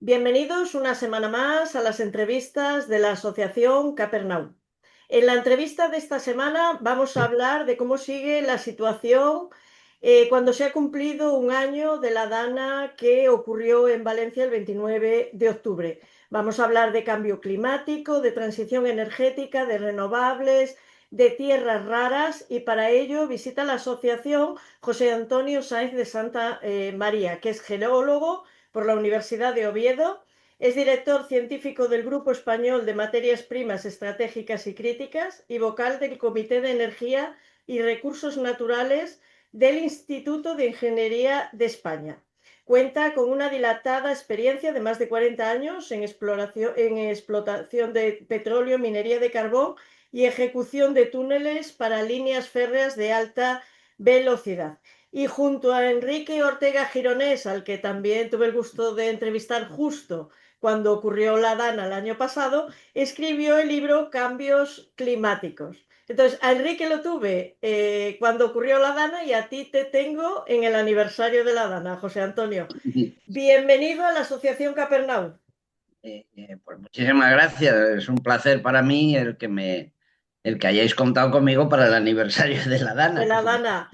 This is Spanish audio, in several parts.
Bienvenidos una semana más a las entrevistas de la Asociación Capernaum. En la entrevista de esta semana vamos a hablar de cómo sigue la situación cuando se ha cumplido un año de la Dana que ocurrió en Valencia el 29 de octubre. Vamos a hablar de cambio climático, de transición energética, de renovables, de tierras raras, y para ello visita la asociación José Antonio Sáenz de Santa María, que es geólogo por la Universidad de Oviedo. Es director científico del Grupo Español de Materias Primas Estratégicas y Críticas y vocal del Comité de Energía y Recursos Naturales del Instituto de Ingeniería de España. Cuenta con una dilatada experiencia de más de 40 años en explotación de petróleo, minería de carbón y ejecución de túneles para líneas férreas de alta velocidad. Y junto a Enrique Ortega Gironés, al que también tuve el gusto de entrevistar justo cuando ocurrió la Dana el año pasado, escribió el libro Cambios Climáticos. Entonces, a Enrique lo tuve cuando ocurrió la Dana y a ti te tengo en el aniversario de la Dana, José Antonio. Bienvenido a la Asociación Capernaum. Pues muchísimas gracias. Es un placer para mí el que hayáis contado conmigo para el aniversario de la De Dana. la Dana.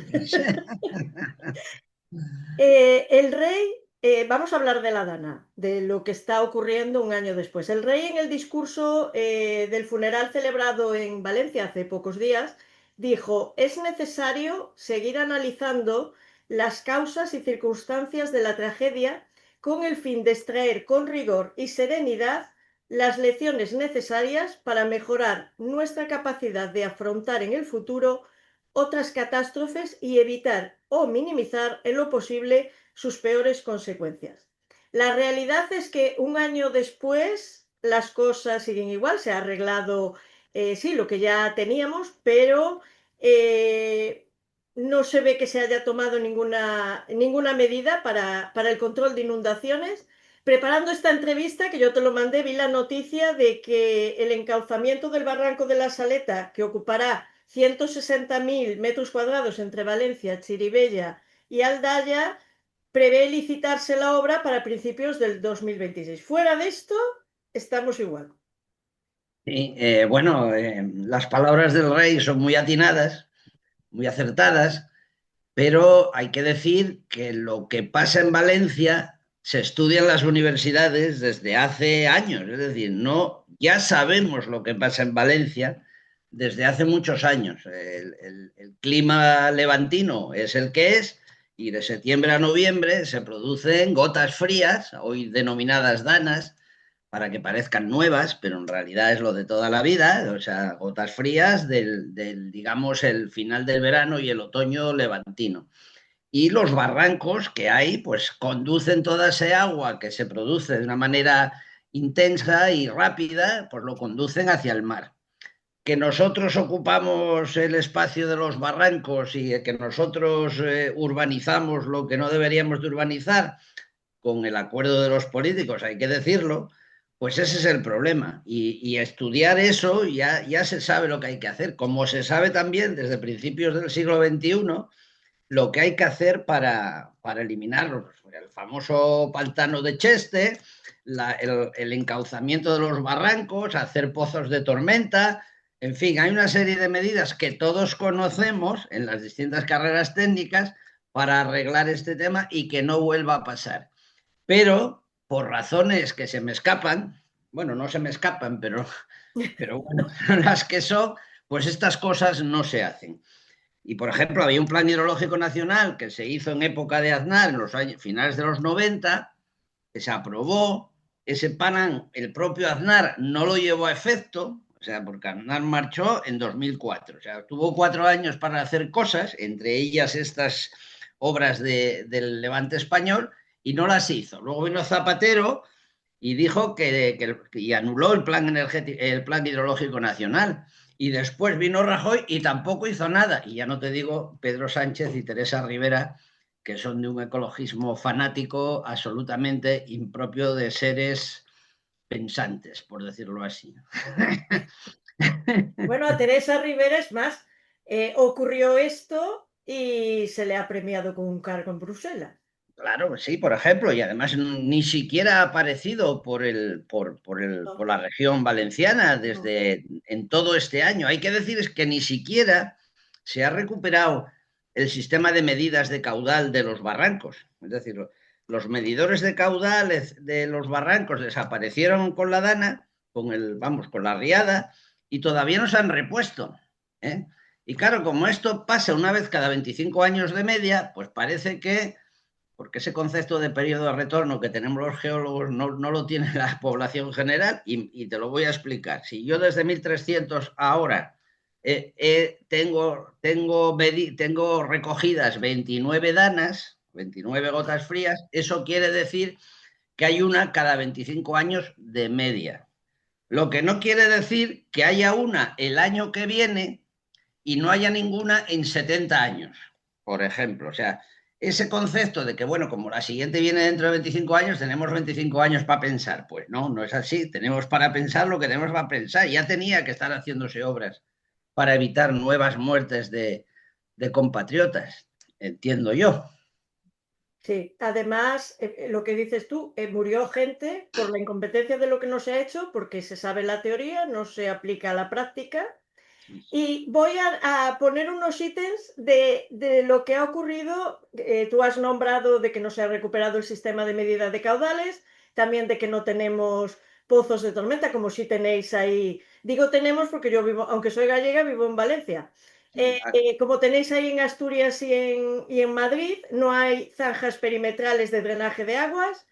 El rey, vamos a hablar de la Dana, de lo que está ocurriendo un año después. El rey, en el discurso del funeral celebrado en Valencia hace pocos días, dijo: es necesario seguir analizando las causas y circunstancias de la tragedia con el fin de extraer con rigor y serenidad las lecciones necesarias para mejorar nuestra capacidad de afrontar en el futuro otras catástrofes y evitar o minimizar en lo posible sus peores consecuencias. La realidad es que un año después las cosas siguen igual, se ha arreglado, sí, lo que ya teníamos, pero no se ve que se haya tomado ninguna medida para el control de inundaciones. Preparando esta entrevista, que yo te lo mandé, vi la noticia de que el encauzamiento del barranco de la Saleta, que ocupará 160.000 metros cuadrados entre Valencia, Chirivella y Aldaya, prevé licitarse la obra para principios del 2026. Fuera de esto, estamos igual. Sí, bueno, las palabras del rey son muy atinadas, muy acertadas, pero hay que decir que lo que pasa en Valencia se estudia en las universidades desde hace años. Es decir, no, ya sabemos lo que pasa en Valencia desde hace muchos años. El clima levantino es el que es y de septiembre a noviembre se producen gotas frías, hoy denominadas danas, para que parezcan nuevas, pero en realidad es lo de toda la vida, o sea, gotas frías digamos, el final del verano y el otoño levantino. Y los barrancos que hay, pues conducen toda ese agua que se produce de una manera intensa y rápida, pues lo conducen hacia el mar. Que nosotros ocupamos el espacio de los barrancos y que nosotros urbanizamos lo que no deberíamos de urbanizar, con el acuerdo de los políticos, hay que decirlo, pues ese es el problema. Y estudiar eso ya se sabe lo que hay que hacer, como se sabe también desde principios del siglo XXI lo que hay que hacer para eliminarlos. El famoso pantano de Cheste, el encauzamiento de los barrancos, hacer pozos de tormenta, en fin, hay una serie de medidas que todos conocemos en las distintas carreras técnicas para arreglar este tema y que no vuelva a pasar. Pero por razones que se me escapan, bueno, no se me escapan, pero bueno, las que son, pues estas cosas no se hacen. Y, por ejemplo, había un plan hidrológico nacional que se hizo en época de Aznar, en los años, finales de los 90, que se aprobó. Ese plan, el propio Aznar no lo llevó a efecto, o sea, porque Aznar marchó en 2004. O sea, tuvo 4 años para hacer cosas, entre ellas estas obras del Levante español, y no las hizo. Luego vino Zapatero y dijo y anuló el plan energético, el plan hidrológico nacional. Y después vino Rajoy y tampoco hizo nada. Y ya no te digo Pedro Sánchez y Teresa Rivera, que son de un ecologismo fanático absolutamente impropio de seres pensantes, por decirlo así. Bueno, a Teresa Rivera es más, ocurrió esto y se le ha premiado con un cargo en Bruselas. Claro, sí, por ejemplo, y además ni siquiera ha aparecido No, por la región valenciana no. desde en todo este año. Hay que decir es que ni siquiera se ha recuperado el sistema de medidas de caudal de los barrancos. Es decir, los medidores de caudal de los barrancos desaparecieron con la dana, vamos, con la riada, y todavía no se han repuesto. ¿Eh? Y claro, como esto pasa una vez cada 25 años de media, pues parece que porque ese concepto de periodo de retorno que tenemos los geólogos no lo tiene la población general y, te lo voy a explicar. Si yo desde 1300 ahora tengo recogidas 29 danas, 29 gotas frías, eso quiere decir que hay una cada 25 años de media. Lo que no quiere decir que haya una el año que viene y no haya ninguna en 70 años, por ejemplo. O sea, ese concepto de que, bueno, como la siguiente viene dentro de 25 años, tenemos 25 años para pensar. Pues no, no es así. Tenemos para pensar lo que tenemos para pensar. Ya tenía que estar haciéndose obras para evitar nuevas muertes de compatriotas, entiendo yo. Sí, además, lo que dices tú, murió gente por la incompetencia de lo que no se ha hecho, porque se sabe la teoría, no se aplica a la práctica. Y voy a poner unos ítems de lo que ha ocurrido. Tú has nombrado de que no se ha recuperado el sistema de medida de caudales, también de que no tenemos pozos de tormenta, como si tenéis ahí. Digo tenemos porque yo vivo, aunque soy gallega, vivo en Valencia. Como tenéis ahí en Asturias y en Madrid, no hay zanjas perimetrales de drenaje de aguas,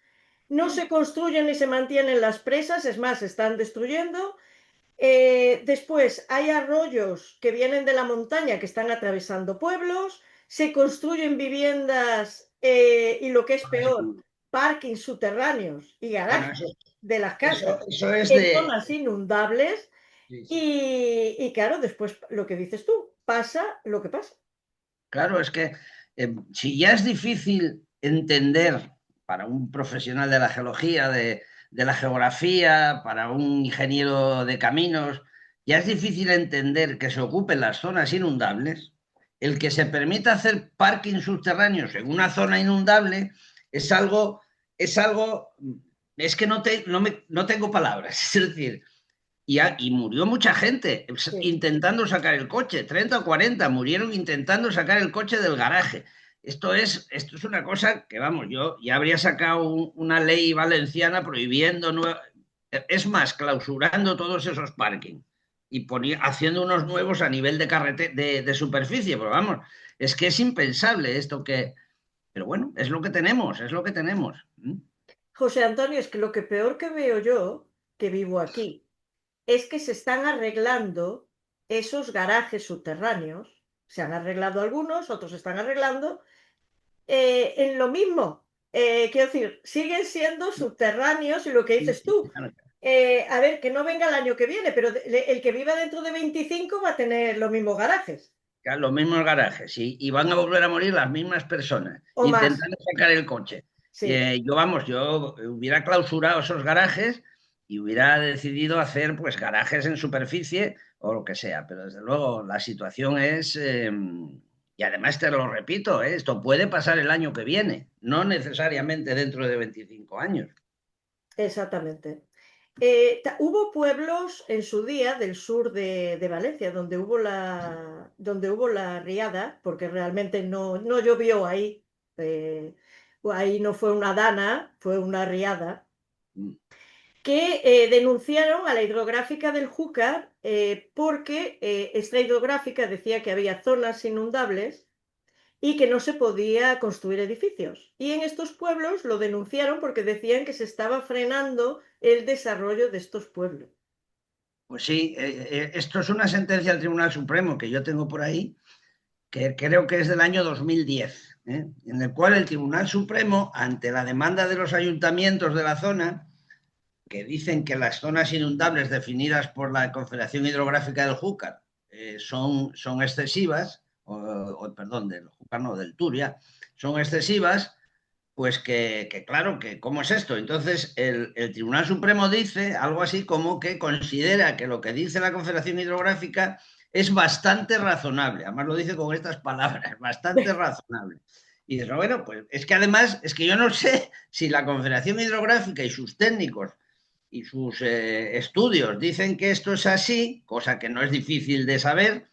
no se construyen ni se mantienen las presas, es más, se están destruyendo. Después hay arroyos que vienen de la montaña que están atravesando pueblos, se construyen viviendas y lo que es peor, parkings subterráneos y Bueno, garajes de las eso, casas eso es en de... zonas inundables Sí, sí. y claro, después lo que dices tú, pasa lo que pasa. Claro, es que si ya es difícil entender para un profesional de la geología, de la geografía, para un ingeniero de caminos, ya es difícil entender que se ocupen las zonas inundables. El que se permita hacer parking subterráneos en una zona inundable es algo, es algo, es que no tengo palabras. Es decir, y murió mucha gente Sí. intentando sacar el coche, 30 o 40 murieron intentando sacar el coche del garaje. Esto es una cosa que, vamos, yo ya habría sacado una ley valenciana prohibiendo, es más, clausurando todos esos parkings y haciendo unos nuevos a nivel de superficie, pero vamos, es que es impensable esto que... Pero bueno, es lo que tenemos, es lo que tenemos. ¿Mm? José Antonio, es que lo que peor que veo yo, que vivo aquí, es que se están arreglando esos garajes subterráneos. Se han arreglado algunos, otros se están arreglando en lo mismo. Quiero decir, siguen siendo subterráneos y lo que Sí, dices sí, tú, claro. a ver, que no venga el año que viene, pero el que viva dentro de 25 va a tener los mismos garajes Claro, los mismos garajes y van a volver a morir las mismas personas o más. intentando sacar el coche. Sí, Yo hubiera clausurado esos garajes y hubiera decidido hacer pues garajes en superficie o lo que sea, pero desde luego la situación y además te lo repito, esto puede pasar el año que viene, no necesariamente dentro de 25 años. exactamente. Hubo pueblos en su día del sur de Valencia donde hubo la riada, porque realmente no llovió ahí. Ahí no fue una dana, fue una riada, que denunciaron a la hidrográfica del Júcar porque esta hidrográfica decía que había zonas inundables y que no se podía construir edificios. Y en estos pueblos lo denunciaron porque decían que se estaba frenando el desarrollo de estos pueblos. Pues sí, esto es una sentencia del Tribunal Supremo que yo tengo por ahí que creo que es del año 2010, en el cual el Tribunal Supremo, ante la demanda de los ayuntamientos de la zona, que dicen que las zonas inundables definidas por la Confederación Hidrográfica del Júcar son excesivas, perdón, del Júcar no, del Turia, son excesivas, pues que claro, que ¿cómo es esto? Entonces el Tribunal Supremo dice algo así como que considera que lo que dice la Confederación Hidrográfica es bastante razonable, además lo dice con estas palabras, bastante razonable. Y dices, bueno, pues es que además, es que yo no sé si la Confederación Hidrográfica y sus técnicos y sus estudios dicen que esto es así, cosa que no es difícil de saber,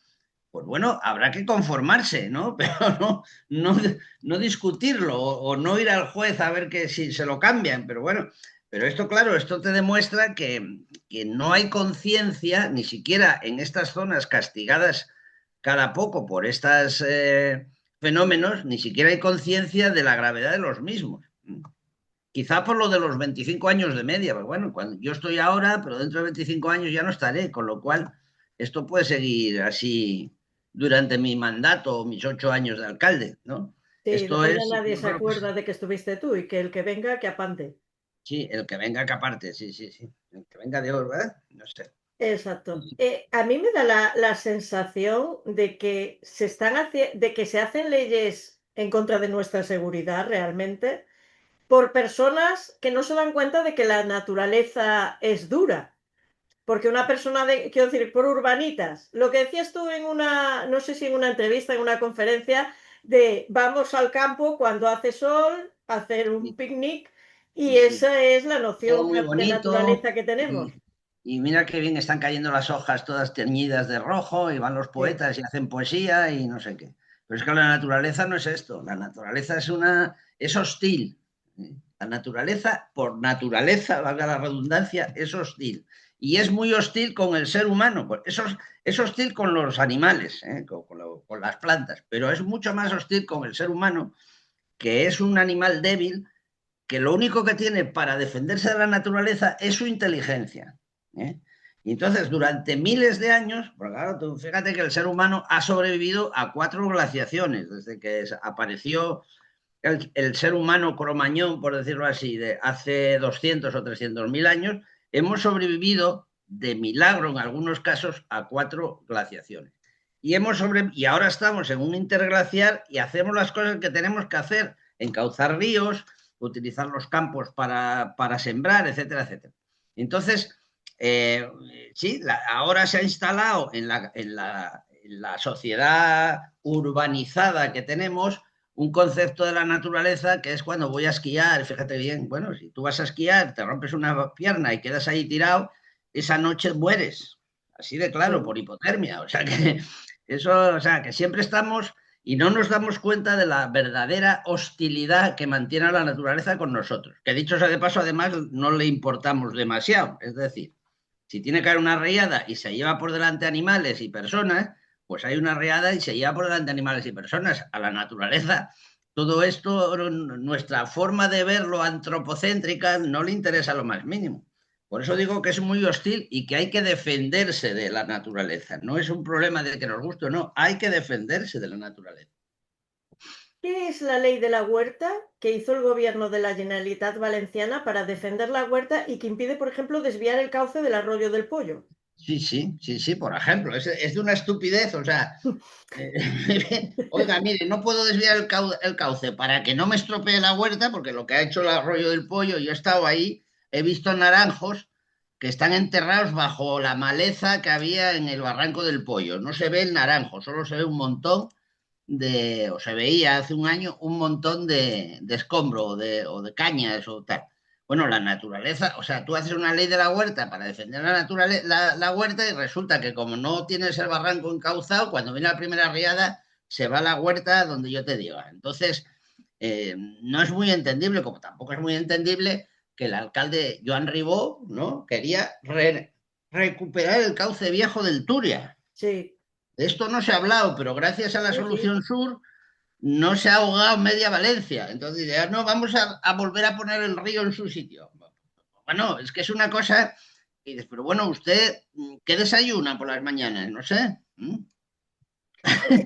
pues bueno, habrá que conformarse, ¿no? Pero no, no discutirlo o no ir al juez a ver que si se lo cambian, pero bueno, pero esto, claro, esto te demuestra que no hay conciencia, ni siquiera en estas zonas castigadas cada poco por estos fenómenos, ni siquiera hay conciencia de la gravedad de los mismos. Quizá por lo de los 25 años de media, pero bueno, cuando yo estoy ahora, pero dentro de 25 años ya no estaré, con lo cual esto puede seguir así durante mi mandato o mis 8 años de alcalde, ¿no? Sí, Esto después ya es, nadie yo se creo que acuerda de que estuviste tú y que el que venga, que apante. sí, el que venga que aparte, sí, sí, sí, el que venga de oro, ¿verdad? No sé. Exacto. A mí me da la sensación de que de que se hacen leyes en contra de nuestra seguridad realmente por personas que no se dan cuenta de que la naturaleza es dura. Porque una persona quiero decir, por urbanitas, lo que decías tú en una, no sé si en una entrevista, en una conferencia, de vamos al campo cuando hace sol, a hacer un Sí, picnic, sí, y sí. esa es la Todo noción muy de bonito naturaleza que tenemos. y mira qué bien están cayendo las hojas todas teñidas de rojo y van los Sí, poetas y hacen poesía y no sé qué. Pero es que la naturaleza no es esto, la naturaleza es hostil. La naturaleza, por naturaleza, valga la redundancia, es hostil. Y es muy hostil con el ser humano. Pues es hostil con los animales, con las plantas, pero es mucho más hostil con el ser humano, que es un animal débil que lo único que tiene para defenderse de la naturaleza es su inteligencia. ¿Eh? Y entonces, durante miles de años, porque claro, tú fíjate que el ser humano ha sobrevivido a 4 glaciaciones, desde que apareció el ser humano cromañón, por decirlo así, de hace 200 o 300 mil años, hemos sobrevivido de milagro en algunos casos a 4 glaciaciones. Y ahora estamos en un interglaciar y hacemos las cosas que tenemos que hacer, encauzar ríos, utilizar los campos para sembrar, etcétera, etcétera. Entonces, eh, sí, ahora se ha instalado en la sociedad urbanizada que tenemos un concepto de la naturaleza que es cuando voy a esquiar, fíjate bien, bueno, si tú vas a esquiar, te rompes una pierna y quedas ahí tirado, esa noche mueres, así de claro, sí, por hipotermia, o sea que eso, o sea, que siempre estamos y no nos damos cuenta de la verdadera hostilidad que mantiene la naturaleza con nosotros, que dicho sea de paso, además no le importamos demasiado, es decir, si tiene que haber una riada y se lleva por delante animales y personas, pues hay una riada y se lleva por delante animales y personas. A la naturaleza, todo esto, nuestra forma de verlo antropocéntrica, no le interesa lo más mínimo. Por eso digo que es muy hostil y que hay que defenderse de la naturaleza. No es un problema de que nos guste o no, hay que defenderse de la naturaleza. ¿qué es la ley de la huerta que hizo el gobierno de la Generalitat Valenciana para defender la huerta y que impide, por ejemplo, desviar el cauce del arroyo del Pollo? Sí, sí, sí, sí, por ejemplo, es de una estupidez, o sea, oiga, mire, no puedo desviar el cauce para que no me estropee la huerta, porque lo que ha hecho el arroyo del Pollo, yo he estado ahí, he visto naranjos que están enterrados bajo la maleza que había en el barranco del Pollo. No se ve el naranjo, solo se ve un montón o se veía hace un año, un montón de escombro o de cañas o tal. Bueno, la naturaleza, o sea, tú haces una ley de la huerta para defender la huerta y resulta que como no tienes el barranco encauzado, cuando viene la primera riada, se va a la huerta donde yo te diga. Entonces, no es muy entendible, como tampoco es muy entendible que el alcalde Joan Ribó, ¿no? quería recuperar el cauce viejo del Turia. Sí, De esto no se ha hablado, pero gracias a la sí, sí. solución sur no se ha ahogado media Valencia. Entonces, ya no, vamos a volver a poner el río en su sitio. Bueno, es que es una cosa. Y dices, pero bueno, usted, ¿qué desayuna por las mañanas? No sé.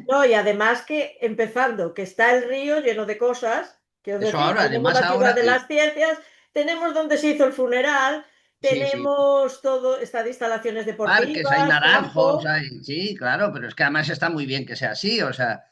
No, y además que empezando, que está el río lleno de cosas, quiero Eso decir, ahora, tenemos además la ciudad ahora, de las ciencias, tenemos donde se hizo el funeral, sí, sí, tenemos todo, está de instalaciones parques, hay deportivas, naranjos, campo. hay, sí, claro, pero es que además está muy bien que sea así, o sea,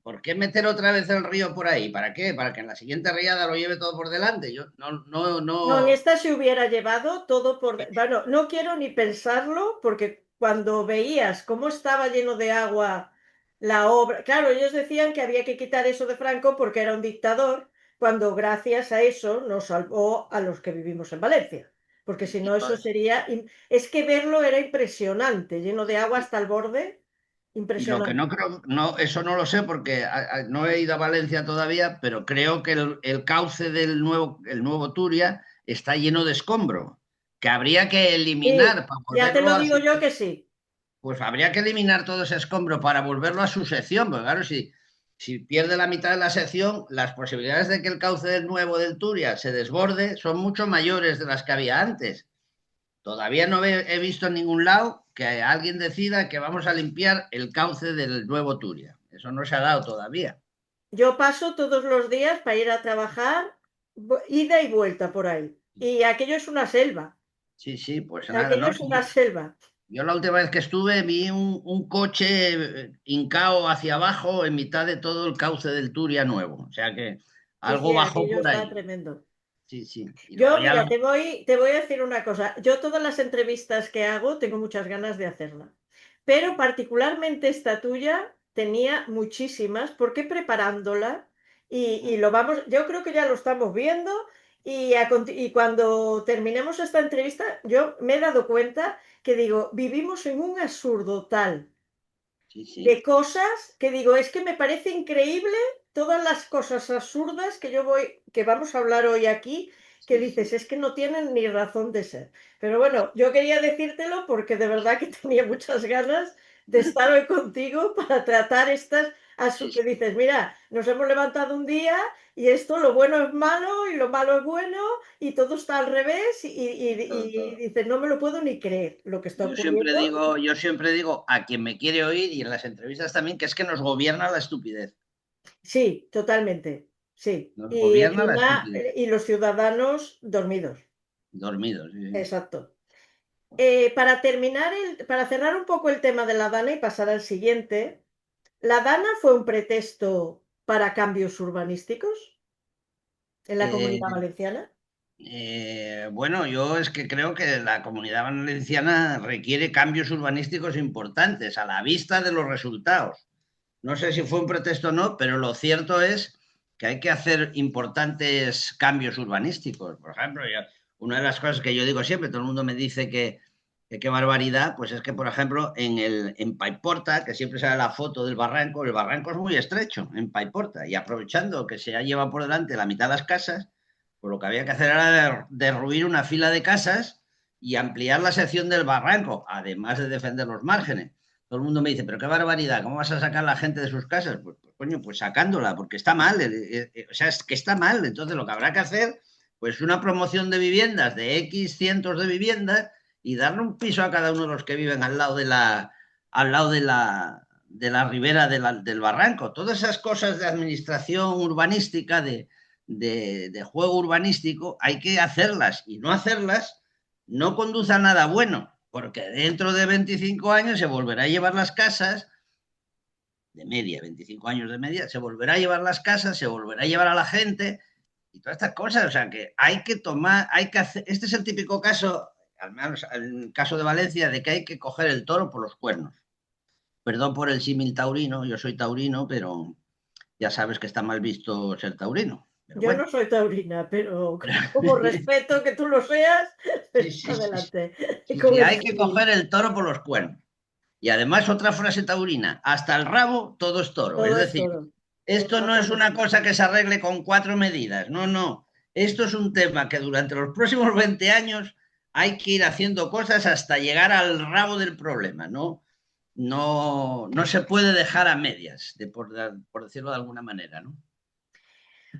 ¿por qué meter otra vez el río por ahí? ¿Para qué? ¿Para que en la siguiente riada lo lleve todo por delante? Yo no, no, No, en no. esta se hubiera llevado todo Bueno, no quiero ni pensarlo porque cuando veías cómo estaba lleno de agua la obra. Claro, ellos decían que había que quitar eso de Franco porque era un dictador, cuando gracias a eso nos salvó a los que vivimos en Valencia. Porque si Y, no, eso sería. Es que verlo era impresionante, lleno de agua y- hasta el borde. y lo que Impresionante. no creo, no, eso no lo sé porque no he ido a Valencia todavía, pero creo que el cauce el nuevo Turia está lleno de escombro, que habría que eliminar Sí, para ya te volverlo lo a digo su. yo que sí. Pues habría que eliminar todo ese escombro para volverlo a su sección, porque claro, si pierde la mitad de la sección, las posibilidades de que el cauce del nuevo del Turia se desborde son mucho mayores de las que había antes. Todavía no he visto en ningún lado que alguien decida que vamos a limpiar el cauce del nuevo Turia. Eso no se ha dado todavía. Yo paso todos los días para ir a trabajar, ida y vuelta por ahí. Y aquello es una selva. Sí, sí, pues nada, Aquello ¿no? es una selva. Yo la última vez que estuve vi un coche hincado hacia abajo en mitad de todo el cauce del Turia nuevo. O sea que Sí, algo sí, bajó aquello por está ahí. tremendo. Sí, sí. Y luego Yo, ya mira, te voy a decir una cosa. Yo todas las entrevistas que hago tengo muchas ganas de hacerlas. Pero particularmente esta tuya tenía muchísimas, porque preparándola y lo vamos, yo creo que ya lo estamos viendo y cuando terminemos esta entrevista, yo me he dado cuenta que digo, vivimos en un absurdo tal sí, sí, de cosas que digo, es que me parece increíble todas las cosas absurdas que vamos a hablar hoy aquí, que sí, dices, sí. es que no tienen ni razón de ser. Pero bueno, yo quería decírtelo porque de verdad que tenía muchas ganas de estar hoy contigo para tratar estas Sí, que sí. dices, mira, nos hemos levantado un día y esto lo bueno es malo y lo malo es bueno y todo está al revés Todo, y todo. dices, no me lo puedo ni creer lo que está ocurriendo. Yo siempre digo a quien me quiere oír y en las entrevistas también que es que nos gobierna la estupidez. Sí, totalmente. Sí. Nos Y gobierna la encima, estupidez. y los ciudadanos dormidos. Dormidos. Sí, sí. Exacto. Para cerrar un poco el tema de la Dana y pasar al siguiente, ¿la Dana fue un pretexto para cambios urbanísticos en la Eh, Comunidad Valenciana? bueno, yo es que creo que la comunidad valenciana requiere cambios urbanísticos importantes a la vista de los resultados. No sé si fue un pretexto o no, pero lo cierto es que hay que hacer importantes cambios urbanísticos. Por ejemplo, una de las cosas que yo digo siempre, todo el mundo me dice que qué barbaridad, pues es que, por ejemplo, en Paiporta, que siempre sale la foto del barranco, el barranco es muy estrecho en Paiporta, y aprovechando que se ha llevado por delante la mitad de las casas, pues lo que había que hacer era derruir una fila de casas y ampliar la sección del barranco, además de defender los márgenes. Todo el mundo me dice, pero qué barbaridad, ¿cómo vas a sacar a la gente de sus casas? Pues coño, pues sacándola, porque está mal, o sea, es que está mal. Entonces lo que habrá que hacer, pues una promoción de viviendas, de X cientos de viviendas, y darle un piso a cada uno de los que viven al lado de la ribera del barranco. Todas esas cosas de administración urbanística, de juego urbanístico, hay que hacerlas, y no hacerlas no conduce a nada bueno, porque dentro de 25 años se volverá a llevar las casas, de media, 25 años de media, se volverá a llevar las casas, se volverá a llevar a la gente y todas estas cosas. O sea que hay que tomar, hay que hacer, este es el típico caso, al menos el caso de Valencia, de que hay que coger el toro por los cuernos. Perdón por el símil taurino, yo soy taurino, pero ya sabes que está mal visto ser taurino. Pero Yo bueno, no soy taurina, pero como respeto que tú lo seas, sí, pues sí, sí, adelante sí, con sí, el hay que símil. coger el toro por los cuernos. Y además otra frase taurina, hasta el rabo todo es toro. Es Todo es decir, todo. esto no es una Exactamente. cosa que se arregle con cuatro medidas, no, no. Esto es un tema que durante los próximos 20 años hay que ir haciendo cosas hasta llegar al rabo del problema, ¿no? No se puede dejar a medias, por decirlo de alguna manera, ¿no?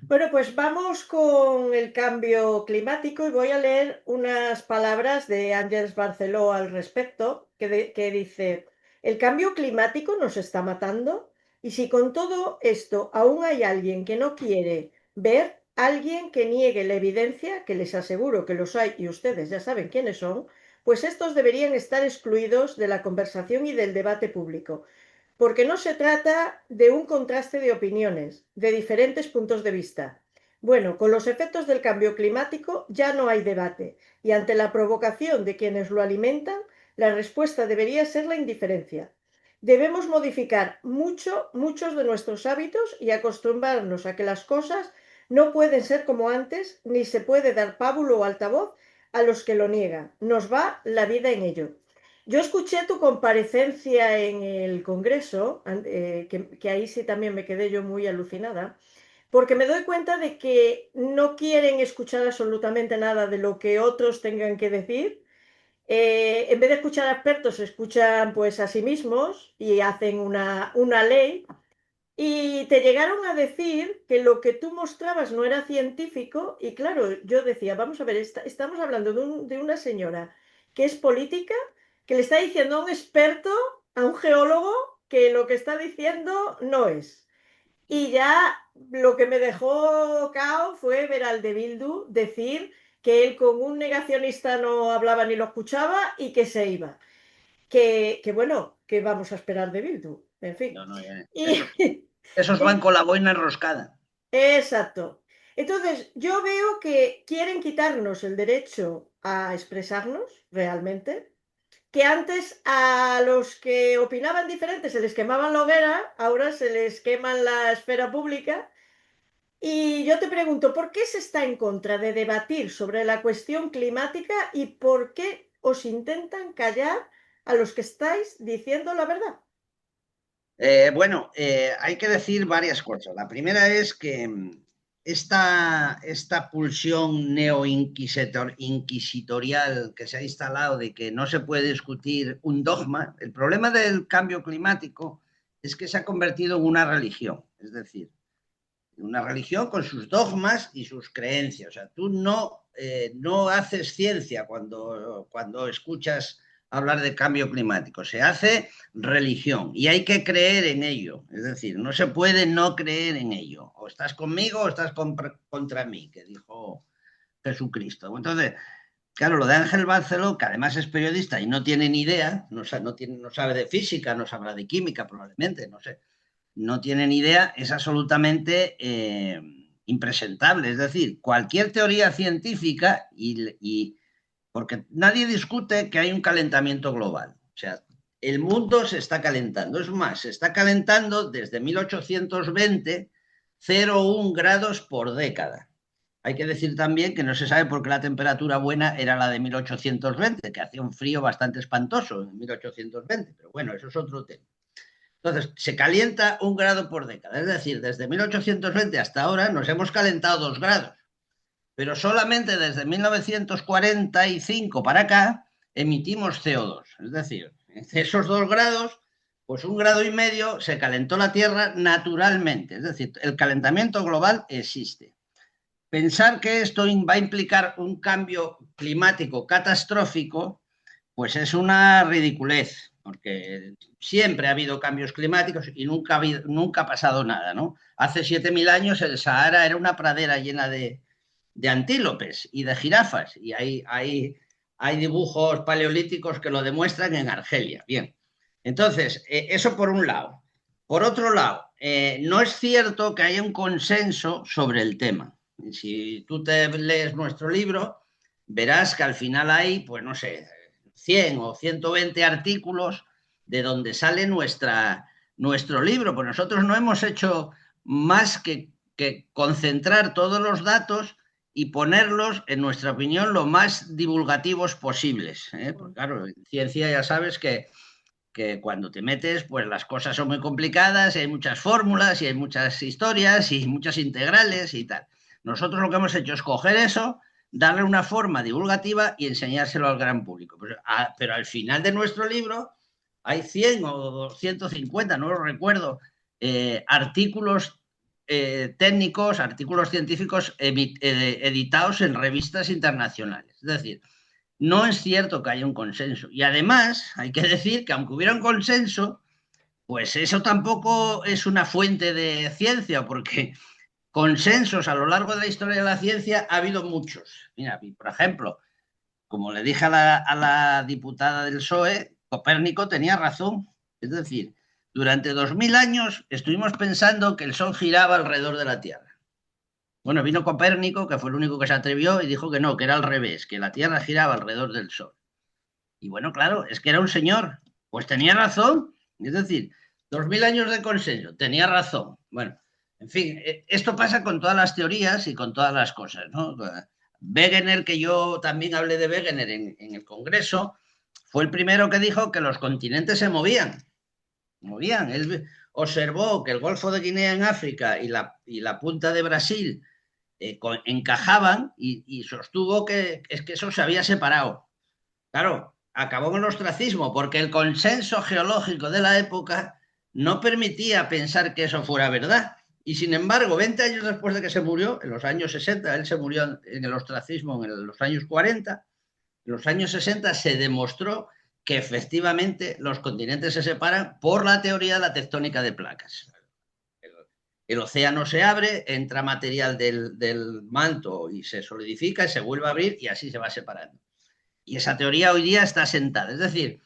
Bueno, pues vamos con el cambio climático y voy a leer unas palabras de Ángels Barceló al respecto, que dice, el cambio climático nos está matando y si con todo esto aún hay alguien que no quiere ver, alguien que niegue la evidencia, que les aseguro que los hay y ustedes ya saben quiénes son, pues estos deberían estar excluidos de la conversación y del debate público porque no se trata de un contraste de opiniones, de diferentes puntos de vista. Bueno, con los efectos del cambio climático ya no hay debate y ante la provocación de quienes lo alimentan, la respuesta debería ser la indiferencia. Debemos modificar muchos de nuestros hábitos y acostumbrarnos a que las cosas no pueden ser como antes, ni se puede dar pábulo o altavoz a los que lo niegan. Nos va la vida en ello. Yo escuché tu comparecencia en el Congreso, que ahí sí también me quedé yo muy alucinada, porque me doy cuenta de que no quieren escuchar absolutamente nada de lo que otros tengan que decir. En vez de escuchar a expertos, escuchan pues a sí mismos y hacen una ley. Y te llegaron a decir que lo que tú mostrabas no era científico y claro, yo decía, vamos a ver, estamos hablando de una señora que es política, que le está diciendo a un experto, a un geólogo, que lo que está diciendo no es. Y ya lo que me dejó cao fue ver al de Bildu decir que él con un negacionista no hablaba ni lo escuchaba y que se iba. Que bueno, que vamos a esperar de Bildu, en fin. No, no, Y, esos van con la boina enroscada. exacto. Entonces, yo veo que quieren quitarnos el derecho a expresarnos realmente, que antes a los que opinaban diferente se les quemaban la hoguera, ahora se les quema la esfera pública. Y yo te pregunto, ¿por qué se está en contra de debatir sobre la cuestión climática y por qué os intentan callar a los que estáis diciendo la verdad? Hay que decir varias cosas. La primera es que esta pulsión inquisitorial que se ha instalado de que no se puede discutir un dogma, el problema del cambio climático es que se ha convertido en una religión, es decir, una religión con sus dogmas y sus creencias. O sea, tú no haces ciencia cuando escuchas hablar de cambio climático, se hace religión y hay que creer en ello. Es decir, no se puede no creer en ello. O estás conmigo o estás contra mí, que dijo Jesucristo. Entonces, claro, lo de Ángel Barceló, que además es periodista y no tiene ni idea, no sabe de física, no sabrá de química probablemente, no sé, no tienen idea, es absolutamente impresentable. Es decir, cualquier teoría científica, porque nadie discute que hay un calentamiento global. O sea, el mundo se está calentando. Es más, se está calentando desde 1820, 0,1 grados por década. Hay que decir también que no se sabe por qué la temperatura buena era la de 1820, que hacía un frío bastante espantoso en 1820, pero bueno, eso es otro tema. Entonces, se calienta 1 grado por década. Es decir, desde 1820 hasta ahora nos hemos calentado 2 grados. Pero solamente desde 1945 para acá emitimos CO2. Es decir, esos 2 grados, pues 1,5 grados se calentó la Tierra naturalmente. Es decir, el calentamiento global existe. Pensar que esto va a implicar un cambio climático catastrófico pues es una ridiculez, porque siempre ha habido cambios climáticos y nunca ha pasado nada, ¿no? Hace 7.000 años el Sahara era una pradera llena de antílopes y de jirafas, y hay dibujos paleolíticos que lo demuestran en Argelia. Bien, entonces, eso por un lado. Por otro lado, no es cierto que haya un consenso sobre el tema. Si tú te lees nuestro libro, verás que al final hay, pues no sé, 100 o 120 artículos de donde sale nuestro libro. Pues nosotros no hemos hecho más que concentrar todos los datos y ponerlos, en nuestra opinión, lo más divulgativos posibles. Porque claro, en ciencia ya sabes que cuando te metes, pues las cosas son muy complicadas, y hay muchas fórmulas y hay muchas historias y muchas integrales y tal. Nosotros lo que hemos hecho es coger eso, darle una forma divulgativa y enseñárselo al gran público. Pero al final de nuestro libro hay 100 o 150, no lo recuerdo, artículos técnicos, artículos científicos editados en revistas internacionales. Es decir, no es cierto que haya un consenso. Y además, hay que decir que aunque hubiera un consenso, pues eso tampoco es una fuente de ciencia, porque consensos a lo largo de la historia de la ciencia ha habido muchos. Mira, por ejemplo, como le dije a la diputada del PSOE, Copérnico tenía razón. Es decir, durante 2000 años estuvimos pensando que el Sol giraba alrededor de la Tierra. Bueno, vino Copérnico, que fue el único que se atrevió, y dijo que no, que era al revés, que la Tierra giraba alrededor del Sol. Y bueno, claro, es que era un señor. Pues tenía razón. Es decir, 2000 años de consenso, tenía razón. Bueno, en fin, esto pasa con todas las teorías y con todas las cosas, ¿no? Wegener, que yo también hablé de Wegener en el Congreso, fue el primero que dijo que los continentes se movían. Él observó que el Golfo de Guinea en África y la punta de Brasil encajaban y sostuvo que es que eso se había separado. Claro, acabó en el ostracismo porque el consenso geológico de la época no permitía pensar que eso fuera verdad. Y sin embargo, 20 años después de que se murió, en los años 60, él se murió en el ostracismo en los años 40, en los años 60 se demostró que efectivamente los continentes se separan por la teoría de la tectónica de placas. El océano se abre, entra material del manto y se solidifica y se vuelve a abrir y así se va separando. Y esa teoría hoy día está sentada. Es decir,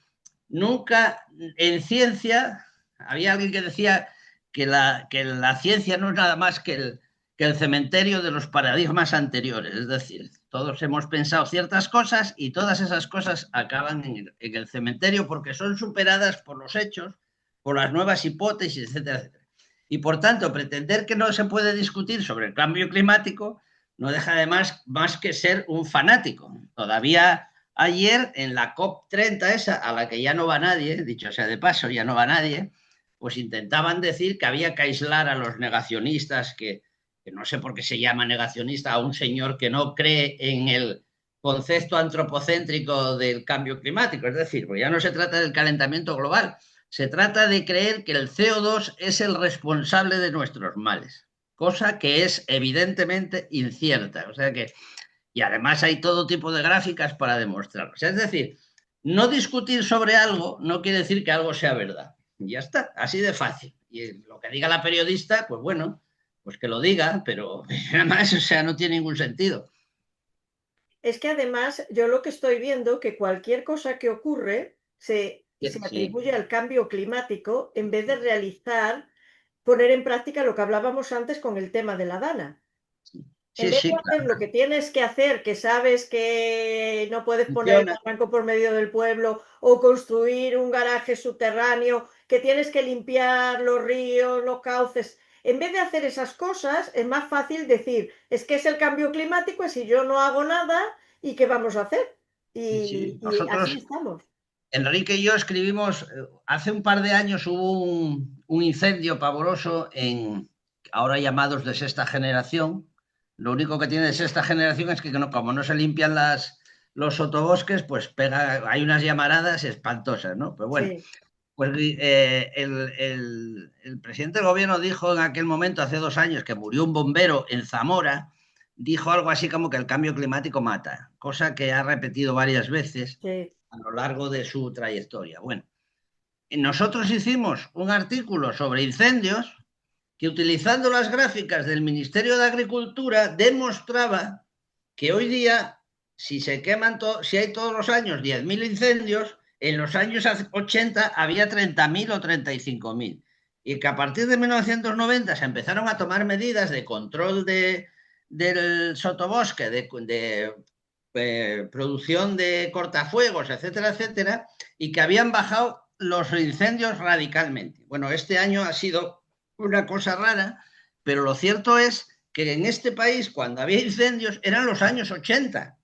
nunca en ciencia había alguien que decía que la ciencia no es nada más que el cementerio de los paradigmas anteriores. Es decir, todos hemos pensado ciertas cosas y todas esas cosas acaban en el cementerio porque son superadas por los hechos, por las nuevas hipótesis, etcétera, etcétera. Y por tanto, pretender que no se puede discutir sobre el cambio climático no deja de más que ser un fanático. Todavía ayer en la COP30 esa, a la que ya no va nadie, dicho sea de paso, ya no va nadie, pues intentaban decir que había que aislar a los negacionistas, que no sé por qué se llama negacionista a un señor que no cree en el concepto antropocéntrico del cambio climático. Es decir, pues ya no se trata del calentamiento global, se trata de creer que el CO2 es el responsable de nuestros males, cosa que es evidentemente incierta. O sea que, y además hay todo tipo de gráficas para demostrarlo. O sea, es decir, no discutir sobre algo no quiere decir que algo sea verdad. Y ya está, así de fácil. Y lo que diga la periodista, pues bueno, pues que lo diga, pero además, o sea, no tiene ningún sentido. Es que además yo lo que estoy viendo que cualquier cosa que ocurre se Sí, atribuye al cambio climático en vez de realizar, poner en práctica lo que hablábamos antes con el tema de la Dana. En sí, vez de sí, hacer claro, lo que tienes que hacer, que sabes que no puedes poner el funciona. barranco por medio del pueblo o construir un garaje subterráneo, que tienes que limpiar los ríos, los cauces, en vez de hacer esas cosas, es más fácil decir, es que es el cambio climático y si yo no hago nada, ¿y qué vamos a hacer? Sí, sí. Y así Nosotros, estamos. Enrique y yo escribimos, hace un par de años hubo un incendio pavoroso en, ahora llamados de sexta generación. Lo único que tiene de sexta generación es que no, como no se limpian los sotobosques, pues pega, hay unas llamaradas espantosas, ¿no? Pero bueno, Sí. pues el presidente del gobierno dijo en aquel momento, hace 2 años, que murió un bombero en Zamora, dijo algo así como que el cambio climático mata, cosa que ha repetido varias veces Sí. a lo largo de su trayectoria. Bueno, nosotros hicimos un artículo sobre incendios que utilizando las gráficas del Ministerio de Agricultura demostraba que hoy día, si se queman, si hay todos los años 10.000 incendios, en los años 80 había 30.000 o 35.000. Y que a partir de 1990 se empezaron a tomar medidas de control del sotobosque, producción de cortafuegos, etcétera, etcétera, y que habían bajado los incendios radicalmente. Bueno, este año ha sido una cosa rara, pero lo cierto es que en este país, cuando había incendios, eran los años 80.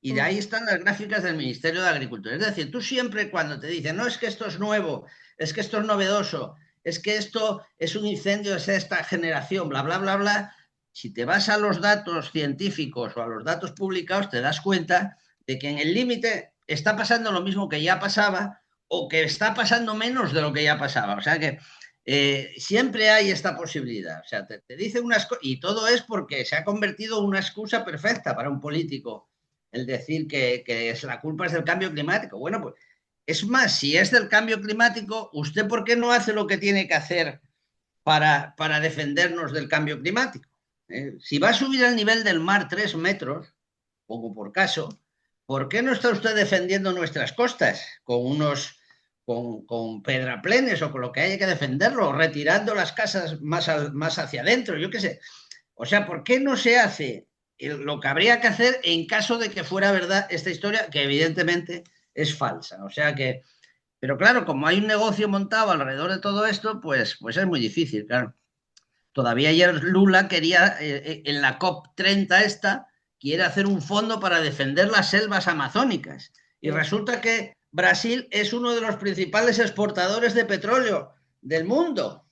Y de Mm. ahí están las gráficas del Ministerio de Agricultura. Es decir, tú siempre cuando te dicen, no, es que esto es nuevo, es que esto es novedoso, es que esto es un incendio de esta generación, bla, bla, bla, bla, si te vas a los datos científicos o a los datos publicados, te das cuenta de que en el límite está pasando lo mismo que ya pasaba o que está pasando menos de lo que ya pasaba. O sea que siempre hay esta posibilidad. O sea, te dicen unas cosas y todo es porque se ha convertido en una excusa perfecta para un político el decir que la culpa es del cambio climático. Bueno, pues es más, si es del cambio climático, ¿usted por qué no hace lo que tiene que hacer para defendernos del cambio climático? Si va a subir el nivel del mar 3 metros, pongo por caso, ¿por qué no está usted defendiendo nuestras costas con pedraplenes o con lo que haya que defenderlo, o retirando las casas más hacia adentro? Yo qué sé. O sea, ¿por qué no se hace lo que habría que hacer en caso de que fuera verdad esta historia, que evidentemente es falsa? O sea que Pero claro, como hay un negocio montado alrededor de todo esto, pues es muy difícil, claro. Todavía ayer Lula quería, en la COP30 esta, quiere hacer un fondo para defender las selvas amazónicas. Y Sí, resulta que Brasil es uno de los principales exportadores de petróleo del mundo,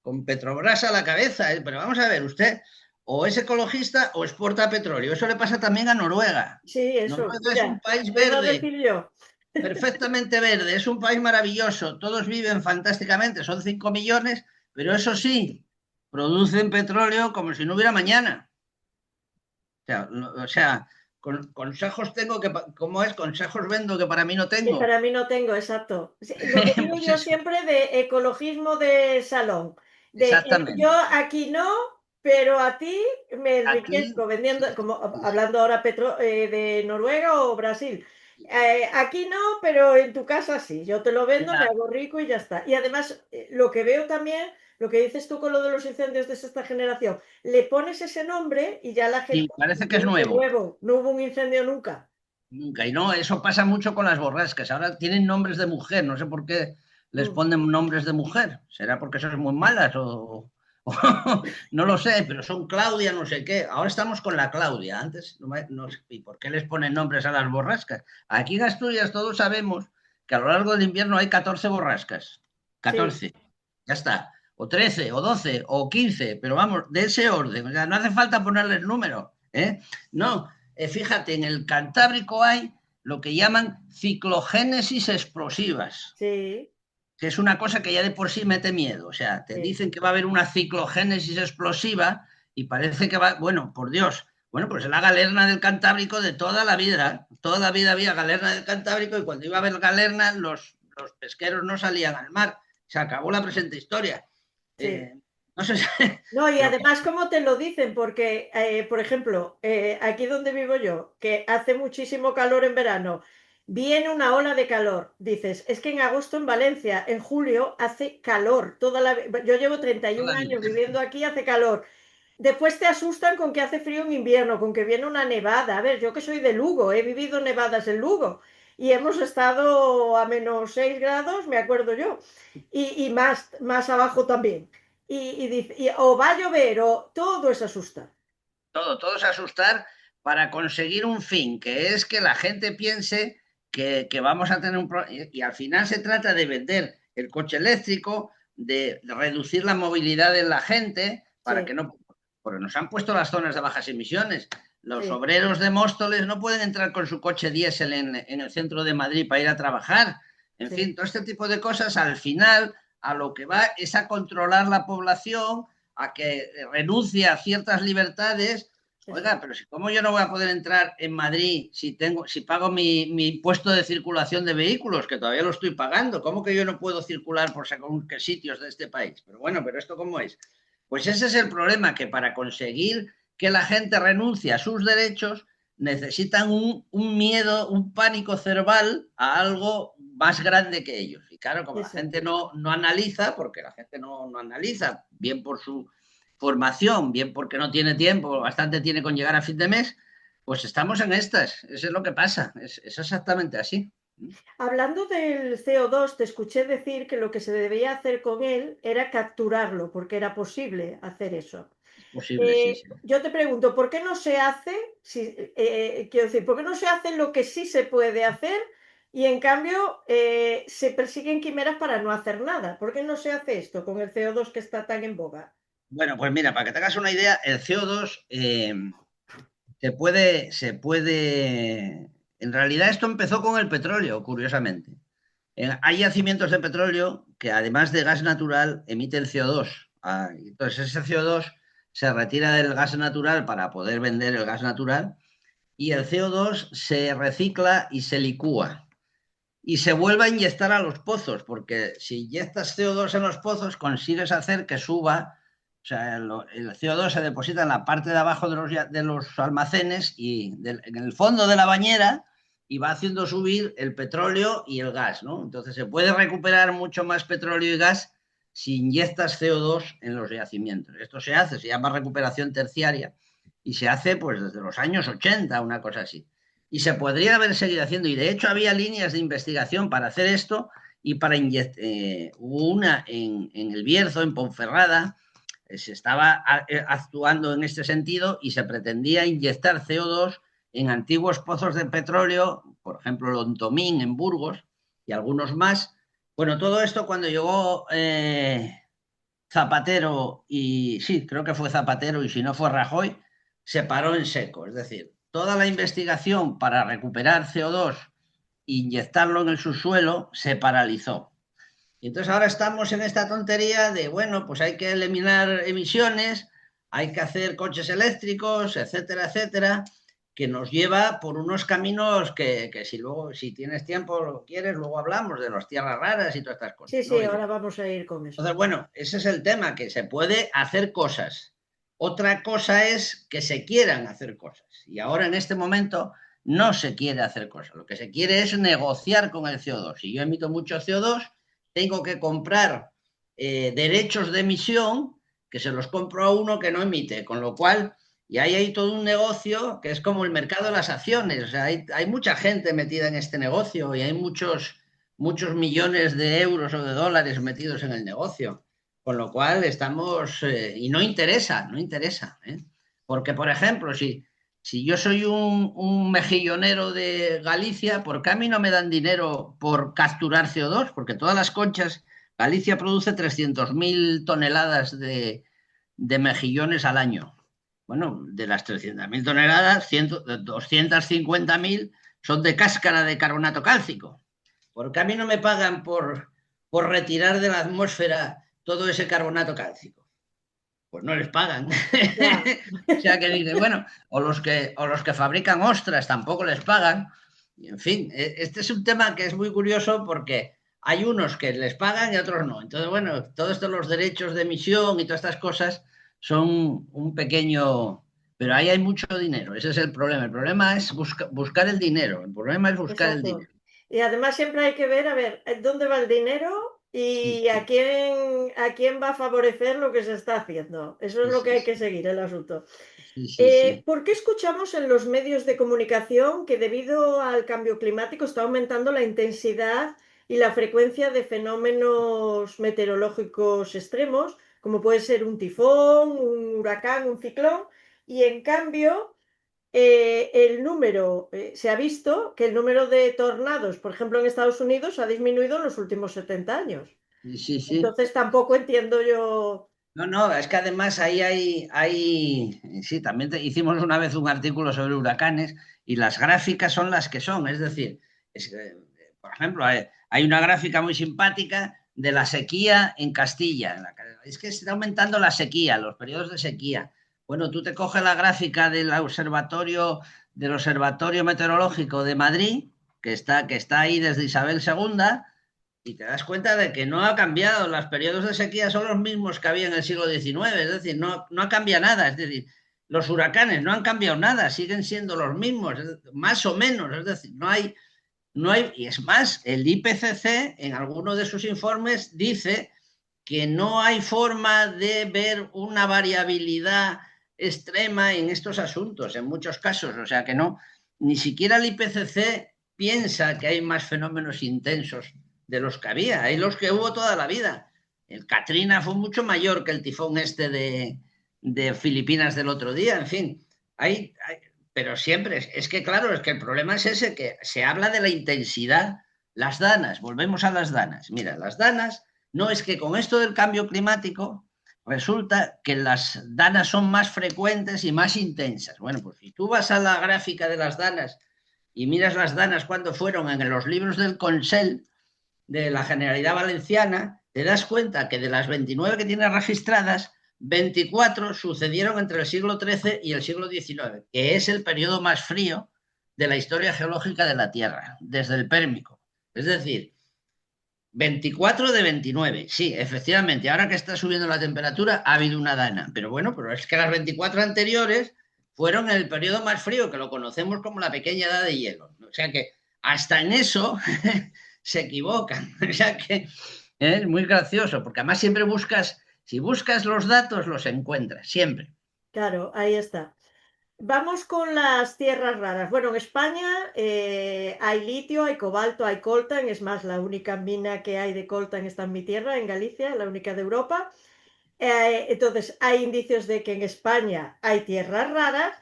con Petrobras a la cabeza. Pero vamos a ver, usted o es ecologista o exporta petróleo. Eso le pasa también a Noruega. sí, eso. Noruega es un Mira, país te iba a verde, decir yo. perfectamente verde, es un país maravilloso, todos viven fantásticamente, son 5 millones, pero eso sí, producen petróleo como si no hubiera mañana. Consejos tengo que, ¿cómo es? Consejos vendo que para mí no Que tengo. para mí no tengo, exacto. Sí, lo que digo Pues yo eso, siempre de ecologismo de salón, de yo exactamente. aquí no, pero a ti me Aquí, enriquezco vendiendo, sí, como sí, sí. hablando ahora de Noruega o Brasil. Aquí no, pero en tu casa sí. Yo te lo vendo, me Mira, hago rico y ya está. Y además, lo que veo también, lo que dices tú con lo de los incendios de esta generación, le pones ese nombre y ya la gente sí, parece que es dice, de nuevo. nuevo, no hubo un incendio nunca. Nunca. Y no, eso pasa mucho con las borrascas. Ahora tienen nombres de mujer. No sé por qué les Mm, ponen nombres de mujer. ¿Será porque son muy malas o no lo sé, pero son Claudia, no sé qué. Ahora estamos con la Claudia. Antes, no sé. ¿Y por qué les ponen nombres a las borrascas? Aquí en Asturias todos sabemos que a lo largo del invierno hay 14 borrascas. sí. 14. Ya está. O 13, o 12, o 15. Pero vamos, de ese orden. O sea, no hace falta ponerles número. ¿Eh? No, fíjate, en el Cantábrico hay lo que llaman ciclogénesis explosivas, Sí, que es una cosa que ya de por sí mete miedo. O sea, te sí, dicen que va a haber una ciclogénesis explosiva y parece que va, bueno, por Dios, bueno, pues la galerna del Cantábrico de toda la vida había galerna del Cantábrico y cuando iba a haber galerna los pesqueros no salían al mar. Se acabó la presente historia. sí. No sé, No, y pero además, ¿cómo te lo dicen? Porque, por ejemplo, aquí donde vivo yo, que hace muchísimo calor en verano, viene una ola de calor. Dices, es que en agosto en Valencia, en julio, hace calor. Yo llevo 31 toda la vida. años viviendo aquí, hace calor. Después te asustan con que hace frío en invierno, con que viene una nevada. A ver, yo que soy de Lugo, he vivido nevadas en Lugo y hemos estado a -6 grados, me acuerdo yo, y más abajo también. O va a llover o todo es asusta. Todo es asustar para conseguir un fin, que es que la gente piense que vamos a tener y al final se trata de vender el coche eléctrico, de reducir la movilidad de la gente, para Sí, que no, porque nos han puesto las zonas de bajas emisiones. Los sí, obreros de Móstoles no pueden entrar con su coche diésel en el centro de Madrid para ir a trabajar. En sí, fin, todo este tipo de cosas al final a lo que va es a controlar la población, a que renuncie a ciertas libertades. eso. Oiga, pero si cómo yo no voy a poder entrar en Madrid si pago mi impuesto de circulación de vehículos, que todavía lo estoy pagando, ¿cómo que yo no puedo circular por según qué sitios de este país? Pero bueno, pero esto cómo es. Pues ese es el problema, que para conseguir que la gente renuncie a sus derechos, necesitan un miedo, un pánico cerval a algo más grande que ellos. Y claro, como la Eso. gente no analiza, porque la gente no analiza, bien por su formación, bien porque no tiene tiempo, bastante tiene con llegar a fin de mes, pues estamos en estas. Eso es lo que pasa. Es exactamente así. Hablando del CO2, te escuché decir que lo que se debía hacer con él era capturarlo, porque era posible hacer eso. Es posible, sí, sí. Yo te pregunto, ¿por qué no se hace, quiero decir, por qué no se hace lo que sí se puede hacer y en cambio se persiguen quimeras para no hacer nada? ¿Por qué no se hace esto con el CO2 que está tan en boga? Bueno, pues mira, para que te hagas una idea, el CO2 en realidad esto empezó con el petróleo, curiosamente. Hay yacimientos de petróleo que además de gas natural emiten CO2. Entonces ese CO2 se retira del gas natural para poder vender el gas natural y el CO2 se recicla y se licúa y se vuelve a inyectar a los pozos, porque si inyectas CO2 en los pozos consigues hacer que suba, o sea, el CO2 se deposita en la parte de abajo de los almacenes y en el fondo de la bañera y va haciendo subir el petróleo y el gas, ¿no? Entonces se puede recuperar mucho más petróleo y gas si inyectas CO2 en los yacimientos. Esto se hace, se llama recuperación terciaria y se hace pues desde los años 80, una cosa así. Y se podría haber seguido haciendo. Y de hecho había líneas de investigación para hacer esto y para inyectar. Hubo una en El Bierzo, en Ponferrada, se estaba actuando en este sentido y se pretendía inyectar CO2 en antiguos pozos de petróleo, por ejemplo, Lontomín en Burgos y algunos más. Bueno, todo esto cuando llegó Zapatero y sí, creo que fue Zapatero y si no fue Rajoy, se paró en seco. Es decir, toda la investigación para recuperar CO2 e inyectarlo en el subsuelo se paralizó. Y entonces ahora estamos en esta tontería de, bueno, pues hay que eliminar emisiones, hay que hacer coches eléctricos, etcétera, etcétera, que nos lleva por unos caminos que si luego, si tienes tiempo, lo quieres, luego hablamos de las tierras raras y todas estas Sí, cosas, sí, ¿no? ahora vamos a ir con eso. Entonces, bueno, ese es el tema, que se puede hacer cosas. Otra cosa es que se quieran hacer cosas. Y ahora en este momento no se quiere hacer cosas. Lo que se quiere es negociar con el CO2. Si yo emito mucho CO2, tengo que comprar derechos de emisión que se los compro a uno que no emite. Con lo cual, y ahí hay todo un negocio que es como el mercado de las acciones. O sea, hay mucha gente metida en este negocio y hay muchos millones de euros o de dólares metidos en el negocio. Con lo cual estamos, y no interesa, no interesa. Porque, por ejemplo, si yo soy un mejillonero de Galicia, ¿por qué a mí no me dan dinero por capturar CO2? Porque todas las conchas, Galicia produce 300.000 toneladas de mejillones al año. Bueno, de las 300.000 toneladas, 250.000 son de cáscara de carbonato cálcico. ¿Por qué a mí no me pagan por retirar de la atmósfera todo ese carbonato cálcico? Pues no les pagan. Ya, O sea que dices, bueno, o los que fabrican ostras tampoco les pagan. Y en fin, este es un tema que es muy curioso porque hay unos que les pagan y otros no. Entonces, bueno, todos estos los derechos de emisión y todas estas cosas son un pequeño. Pero ahí hay mucho dinero, ese es el problema. El problema es buscar el dinero. El problema es buscar el exacto. dinero. Y además siempre hay que ver, a ver, dónde va el dinero Sí, y a quién va a favorecer lo que se está haciendo. Eso es sí, lo que sí, hay que sí, seguir, el asunto. sí, sí, sí. ¿Por qué escuchamos en los medios de comunicación que debido al cambio climático está aumentando la intensidad y la frecuencia de fenómenos meteorológicos extremos, como puede ser un tifón, un huracán, un ciclón? Y en cambio, se ha visto que el número de tornados, por ejemplo, en Estados Unidos, ha disminuido en los últimos 70 años. Sí, sí, sí. Entonces tampoco entiendo yo. No, no, es que además ahí sí, también hicimos una vez un artículo sobre huracanes y las gráficas son las que son. Es decir, por ejemplo, hay una gráfica muy simpática de la sequía en Castilla. Es que se está aumentando la sequía, los periodos de sequía. Bueno, tú te coges la gráfica del Observatorio Meteorológico de Madrid, que está ahí desde Isabel II, y te das cuenta de que no ha cambiado. Los periodos de sequía son los mismos que había en el siglo XIX, es decir, no ha cambiado nada. Es decir, los huracanes no han cambiado nada, siguen siendo los mismos, más o menos. Es decir, no hay, y es más, el IPCC en alguno de sus informes dice que no hay forma de ver una variabilidad extrema en estos asuntos, en muchos casos. O sea que no, ni siquiera el IPCC piensa que hay más fenómenos intensos de los que había, hay los que hubo toda la vida. El Katrina fue mucho mayor que el tifón este de Filipinas del otro día, en fin, pero siempre, es que claro, es que el problema es ese, que se habla de la intensidad. Las danas, volvemos a las danas. Mira, las danas, no es que con esto del cambio climático resulta que las danas son más frecuentes y más intensas. Bueno, pues si tú vas a la gráfica de las danas y miras las danas cuando fueron en los libros del Consell de la Generalidad Valenciana, te das cuenta que de las 29 que tiene registradas, 24 sucedieron entre el siglo XIII y el siglo XIX, que es el periodo más frío de la historia geológica de la Tierra, desde el Pérmico. Es decir, 24 de 29, sí, efectivamente, ahora que está subiendo la temperatura ha habido una dana, pero bueno, pero es que las 24 anteriores fueron en el periodo más frío, que lo conocemos como la pequeña edad de hielo. O sea que hasta en eso se equivocan. O sea que es muy gracioso, porque además siempre si buscas los datos, los encuentras, siempre. Claro, ahí está. Vamos con las tierras raras. Bueno, en España hay litio, hay cobalto, hay coltan. Es más, la única mina que hay de coltan está en mi tierra, en Galicia, la única de Europa. Entonces, hay indicios de que en España hay tierras raras.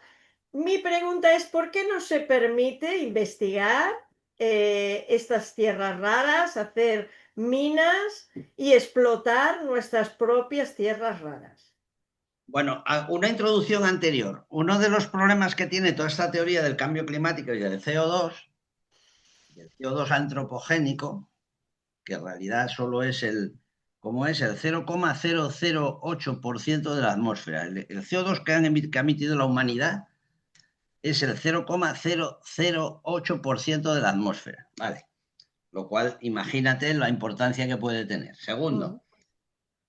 Mi pregunta es, ¿por qué no se permite investigar estas tierras raras, hacer minas y explotar nuestras propias tierras raras? Bueno, una introducción anterior. Uno de los problemas que tiene toda esta teoría del cambio climático y del CO2, y el CO2 antropogénico, que en realidad solo es ¿cómo es? El 0,008% de la atmósfera. El CO2 que ha emitido la humanidad es el 0,008% de la atmósfera. Vale. Lo cual, imagínate la importancia que puede tener. Mm. Segundo,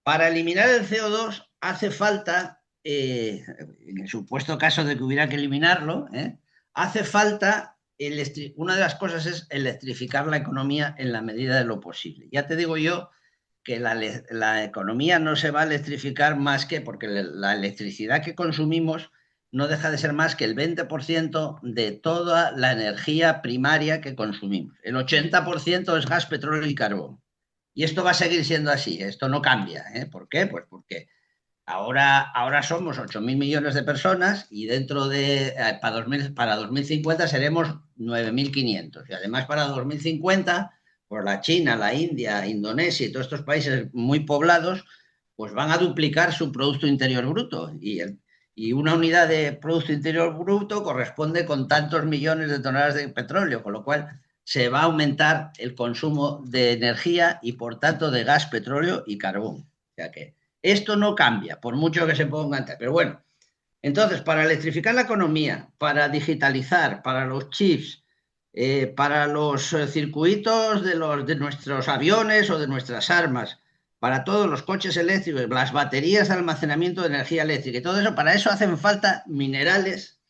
para eliminar el CO2 hace falta, en el supuesto caso de que hubiera que eliminarlo, hace falta, una de las cosas es electrificar la economía en la medida de lo posible. Ya te digo yo que la economía no se va a electrificar más que porque la electricidad que consumimos no deja de ser más que el 20% de toda la energía primaria que consumimos. El 80% es gas, petróleo y carbón. Y esto va a seguir siendo así, esto no cambia. ¿Por qué? Pues porque ahora somos 8.000 millones de personas y dentro de, para 2050 seremos 9.500. Y además para 2050, por la China, la India, Indonesia y todos estos países muy poblados, pues van a duplicar su Producto Interior Bruto. Y una unidad de Producto Interior Bruto corresponde con tantos millones de toneladas de petróleo, con lo cual se va a aumentar el consumo de energía y por tanto de gas, petróleo y carbón. O sea que esto no cambia, por mucho que se ponga antes. Pero bueno, entonces, para electrificar la economía, para digitalizar, para los chips, para los circuitos de nuestros aviones o de nuestras armas, para todos los coches eléctricos, las baterías de almacenamiento de energía eléctrica y todo eso, para eso hacen falta minerales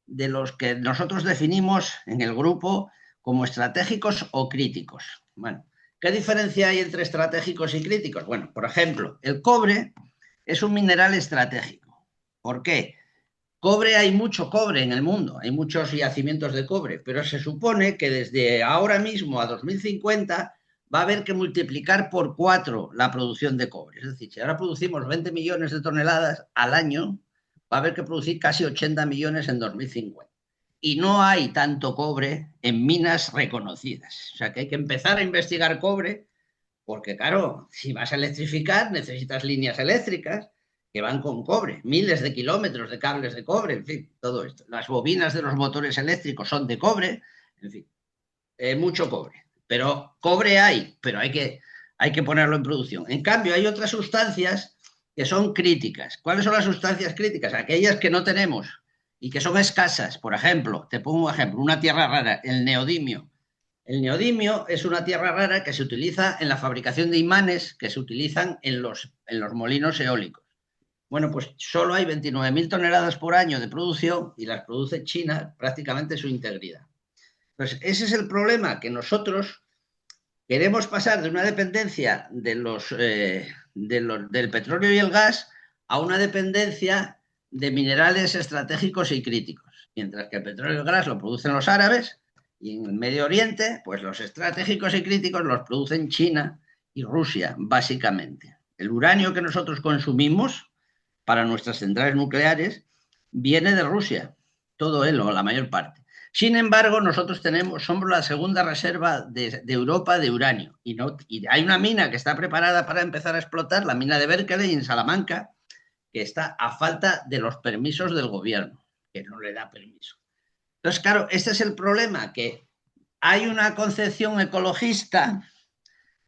de los que nosotros definimos en el grupo como estratégicos o críticos. Bueno, ¿qué diferencia hay entre estratégicos y críticos? Bueno, por ejemplo, el cobre es un mineral estratégico. ¿Por qué? Cobre, hay mucho cobre en el mundo, hay muchos yacimientos de cobre, pero se supone que desde ahora mismo a 2050 va a haber que multiplicar por 4 la producción de cobre. Es decir, si ahora producimos 20 millones de toneladas al año, va a haber que producir casi 80 millones en 2050. Y no hay tanto cobre en minas reconocidas. O sea que hay que empezar a investigar cobre porque, claro, si vas a electrificar, necesitas líneas eléctricas que van con cobre, miles de kilómetros de cables de cobre, en fin, todo esto. Las bobinas de los motores eléctricos son de cobre, en fin, mucho cobre. Pero cobre hay, pero hay que ponerlo en producción. En cambio, hay otras sustancias que son críticas. ¿Cuáles son las sustancias críticas? Aquellas que no tenemos y que son escasas. Por ejemplo, te pongo un ejemplo, una tierra rara, el neodimio. El neodimio es una tierra rara que se utiliza en la fabricación de imanes que se utilizan en los molinos eólicos. Bueno, pues solo hay 29.000 toneladas por año de producción y las produce China prácticamente su integridad. Pues ese es el problema, que nosotros queremos pasar de una dependencia del petróleo y el gas a una dependencia de minerales estratégicos y críticos, mientras que el petróleo y el gas lo producen los árabes y en el Medio Oriente, pues los estratégicos y críticos los producen China y Rusia, básicamente. El uranio que nosotros consumimos para nuestras centrales nucleares viene de Rusia, todo él o la mayor parte. Sin embargo, nosotros somos la segunda reserva de Europa de uranio y hay una mina que está preparada para empezar a explotar, la mina de Berkeley en Salamanca, que está a falta de los permisos del gobierno, que no le da permiso. Entonces, claro, este es el problema, que hay una concepción ecologista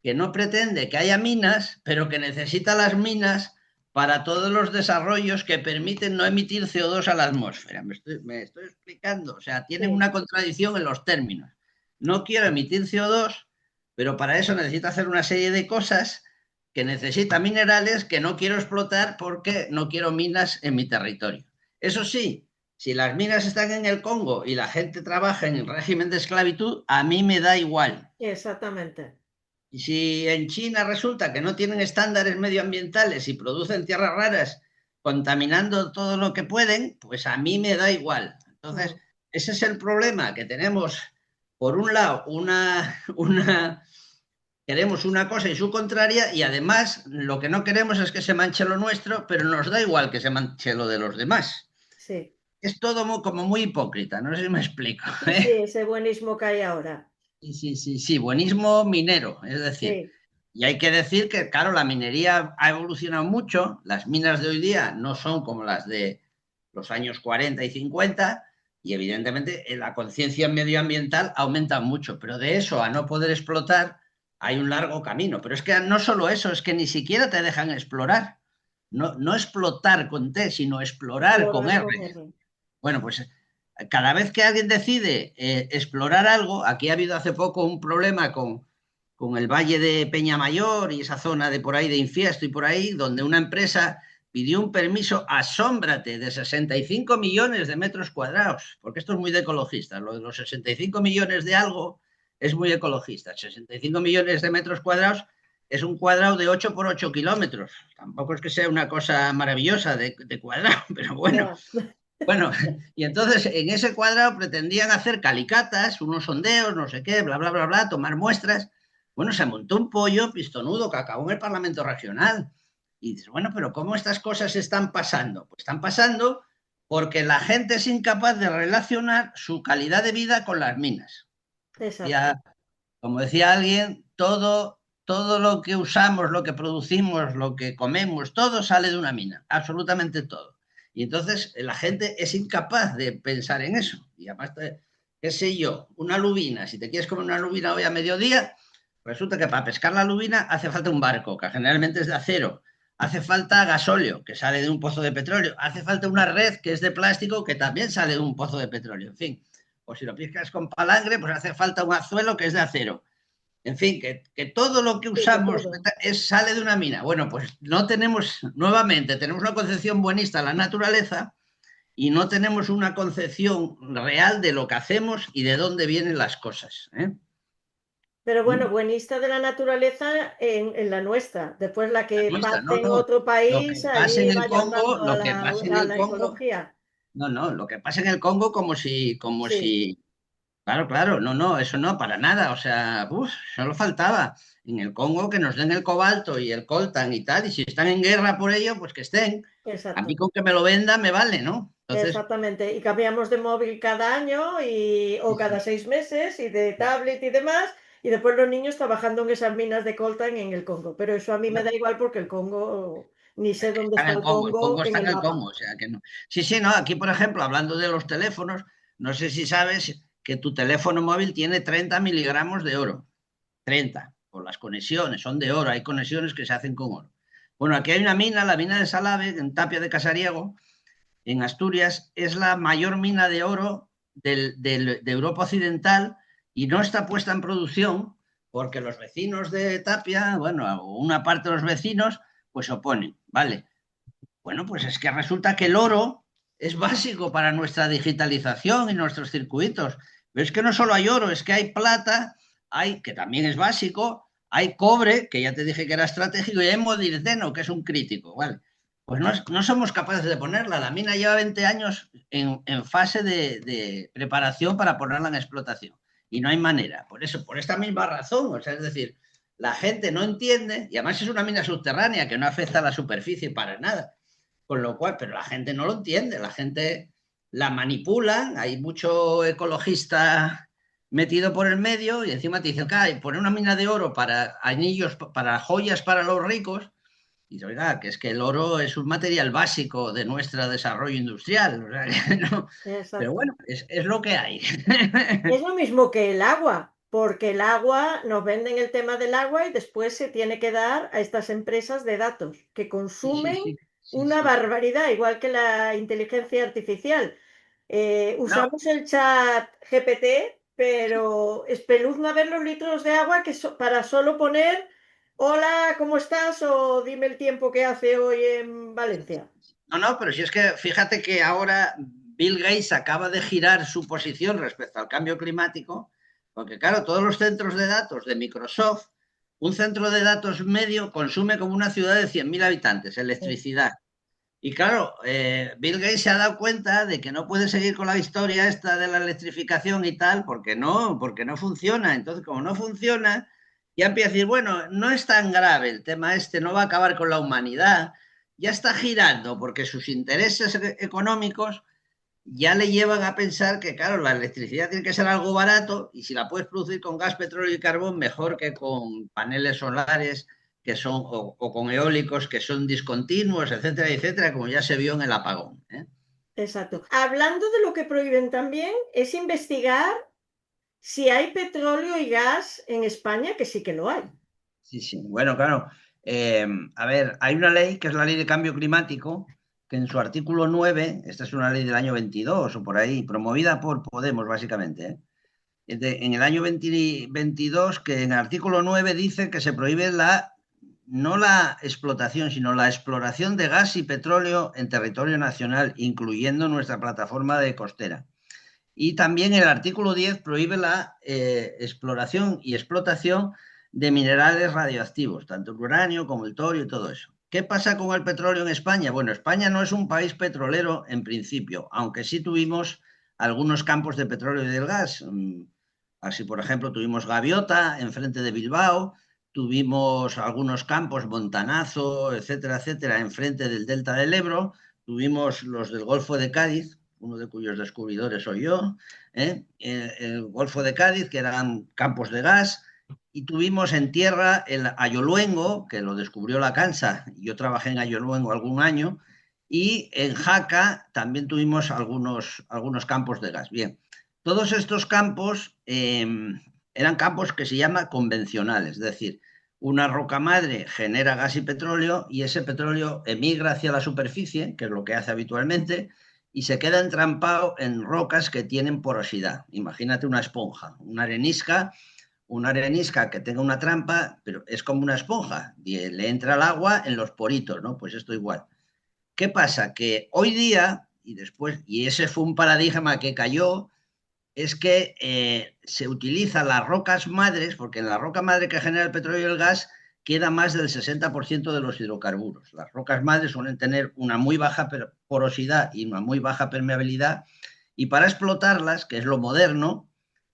que no pretende que haya minas, pero que necesita las minas para todos los desarrollos que permiten no emitir CO2 a la atmósfera. Me estoy explicando, o sea, tienen Sí. una contradicción en los términos. No quiero emitir CO2, pero para eso necesito hacer una serie de cosas que necesita minerales que no quiero explotar porque no quiero minas en mi territorio. Eso sí, si las minas están en el Congo y la gente trabaja en el régimen de esclavitud, a mí me da igual. Exactamente. Y si en China resulta que no tienen estándares medioambientales y producen tierras raras contaminando todo lo que pueden, pues a mí me da igual. Entonces, Mm. ese es el problema, que tenemos, por un lado, queremos una cosa y su contraria, y además lo que no queremos es que se manche lo nuestro, pero nos da igual que se manche lo de los demás. Sí, Es todo como muy hipócrita, no sé si me explico. sí, sí, ese buenismo que hay ahora. Sí, sí, sí, sí, buenismo minero, es decir, Sí, y hay que decir que, claro, la minería ha evolucionado mucho, las minas de hoy día no son como las de los años 40 y 50, y evidentemente la conciencia medioambiental aumenta mucho, pero de eso a no poder explotar hay un largo camino. Pero es que no solo eso, es que ni siquiera te dejan explorar, no, no explotar con T, sino explorar con explorar R. con R. Bueno, pues cada vez que alguien decide explorar algo, aquí ha habido hace poco un problema con el Valle de Peñamayor y esa zona de por ahí de Infiesto y por ahí, donde una empresa pidió un permiso, asómbrate, de 65 millones de metros cuadrados, porque esto es muy de ecologista, lo de los 65 millones de algo es muy ecologista. 65 millones de metros cuadrados es un cuadrado de 8 por 8 kilómetros. Tampoco es que sea una cosa maravillosa de cuadrado, pero bueno. Ya. Bueno, y entonces en ese cuadrado pretendían hacer calicatas, unos sondeos, no sé qué, bla, bla, bla, bla, tomar muestras. Bueno, se montó un pollo pistonudo que acabó en el Parlamento Regional. Y dices, bueno, pero ¿cómo estas cosas están pasando? Pues están pasando porque la gente es incapaz de relacionar su calidad de vida con las minas. Exacto. Ya, como decía alguien, todo lo que usamos, lo que producimos, lo que comemos, todo sale de una mina, absolutamente todo. Y entonces la gente es incapaz de pensar en eso. Y además, qué sé yo, una lubina, si te quieres comer una lubina hoy a mediodía, resulta que para pescar la lubina hace falta un barco, que generalmente es de acero. Hace falta gasóleo, que sale de un pozo de petróleo. Hace falta una red que es de plástico, que también sale de un pozo de petróleo. En fin, o si lo pescas con palangre, pues hace falta un anzuelo que es de acero. En fin, que todo lo que Sí, que usamos todo. sale de una mina. Bueno, pues no tenemos, nuevamente, tenemos una concepción buenista de la naturaleza y no tenemos una concepción real de lo que hacemos y de dónde vienen las cosas. ¿Eh? Pero bueno, ¿Mm? buenista de la naturaleza en la nuestra. Después la La que nuestra, pase no, en no. otro Lo que país, pasa en allí el va Congo, llamando lo que pasa en a el la Congo, ecología. no, no, lo que pasa en el Congo como Sí, si claro, claro, no, no, eso no, para nada, o sea, solo faltaba en el Congo que nos den el cobalto y el coltan y tal, y si están en guerra por ello, pues que estén. A mí exacto. con que me lo venda me vale, ¿no? Entonces, Exactamente. Y cambiamos de móvil cada año o sí, cada sí, 6 meses y de tablet y demás. Y después los niños trabajando en esas minas de coltan en el Congo. Pero eso a mí me da igual porque el Congo, ni sé dónde está en está el el Congo, el Congo Congo en está en el el mapa. Congo, o sea que no. Sí, sí, no, aquí por ejemplo, hablando de los teléfonos, no sé si sabes que tu teléfono móvil tiene 30 miligramos de oro, 30 por las conexiones, son de oro, hay conexiones que se hacen con oro. Bueno, aquí hay una mina, la mina de Salave, en Tapia de Casariego, en Asturias, es la mayor mina de oro de Europa Occidental y no está puesta en producción porque los vecinos de Tapia, bueno, una parte de los vecinos, pues oponen, ¿vale? Bueno, pues es que resulta que el oro es básico para nuestra digitalización y nuestros circuitos. Pero es que no solo hay oro, es que hay plata, hay, que también es básico, hay cobre, que ya te dije que era estratégico, y hay molibdeno, que es un crítico, ¿vale? Pues no, no somos capaces de ponerla. La mina lleva 20 años en fase de preparación para ponerla en explotación. Y no hay manera. Por eso, por esta misma razón, o sea, es decir, la gente no entiende, y además es una mina subterránea que no afecta a la superficie para nada. Con lo cual, pero la gente no lo entiende, la gente la manipulan, hay mucho ecologista metido por el medio y encima te dicen, que poner una mina de oro para anillos, para joyas para los ricos, y dice, oiga, que es que el oro es un material básico de nuestro desarrollo industrial. O sea, no. Pero Exacto. bueno, es lo que hay. Es lo mismo que el agua, porque el agua, nos venden el tema del agua y después se tiene que dar a estas empresas de datos que Sí, sí, consumen sí, sí, una sí. barbaridad, igual que la inteligencia artificial. No, Usamos el chat GPT, pero espeluzna ver los litros de agua para solo poner hola, ¿cómo estás? O dime el tiempo que hace hoy en Valencia. no, no, pero si es que fíjate que ahora Bill Gates acaba de girar su posición respecto al cambio climático, porque claro, todos los centros de datos de Microsoft, un centro de datos medio consume como una ciudad de 100.000 habitantes, Sí, electricidad. Y claro, Bill Gates se ha dado cuenta de que no puede seguir con la historia esta de la electrificación y tal, porque no funciona. Entonces, como no funciona, ya empieza a decir, bueno, no es tan grave el tema este, no va a acabar con la humanidad. Ya está girando, porque sus intereses económicos ya le llevan a pensar que, claro, la electricidad tiene que ser algo barato y si la puedes producir con gas, petróleo y carbón, mejor que con paneles solares que son, o con eólicos que son discontinuos, etcétera, etcétera, como ya se vio en el apagón. Exacto. Hablando de lo que prohíben también, es investigar si hay petróleo y gas en España, que sí que lo hay. Sí, sí. Bueno, claro. A ver, hay una ley que es la ley de cambio climático, que en su artículo 9, esta es una ley del año 22 o por ahí, promovida por Podemos, básicamente, en el año 2022, que en el artículo 9 dice que se prohíbe no la explotación, sino la exploración de gas y petróleo en territorio nacional, incluyendo nuestra plataforma de costera. Y también el artículo 10 prohíbe la exploración y explotación de minerales radioactivos, tanto el uranio como el torio y todo eso. ¿Qué pasa con el petróleo en España? Bueno, España no es un país petrolero en principio, aunque sí tuvimos algunos campos de petróleo y del gas. Así, por ejemplo, tuvimos Gaviota enfrente de Bilbao, tuvimos algunos campos, Montanazo, etcétera, etcétera, enfrente del delta del Ebro, tuvimos los del Golfo de Cádiz, uno de cuyos descubridores soy yo, el Golfo de Cádiz, que eran campos de gas, y tuvimos en tierra el Ayoluengo, que lo descubrió la Cansa, yo trabajé en Ayoluengo algún año, y en Jaca también tuvimos algunos campos de gas. Bien, todos estos campos eran campos que se llaman convencionales, es decir, una roca madre genera gas y petróleo y ese petróleo emigra hacia la superficie, que es lo que hace habitualmente, y se queda entrampado en rocas que tienen porosidad. Imagínate una arenisca que tenga una trampa, pero es como una esponja, y le entra el agua en los poritos, ¿no? Pues esto igual. ¿Qué pasa? Que hoy día, y ese fue un paradigma que cayó, es que se utilizan las rocas madres, porque en la roca madre que genera el petróleo y el gas queda más del 60% de los hidrocarburos. Las rocas madres suelen tener una muy baja porosidad y una muy baja permeabilidad, y para explotarlas, que es lo moderno,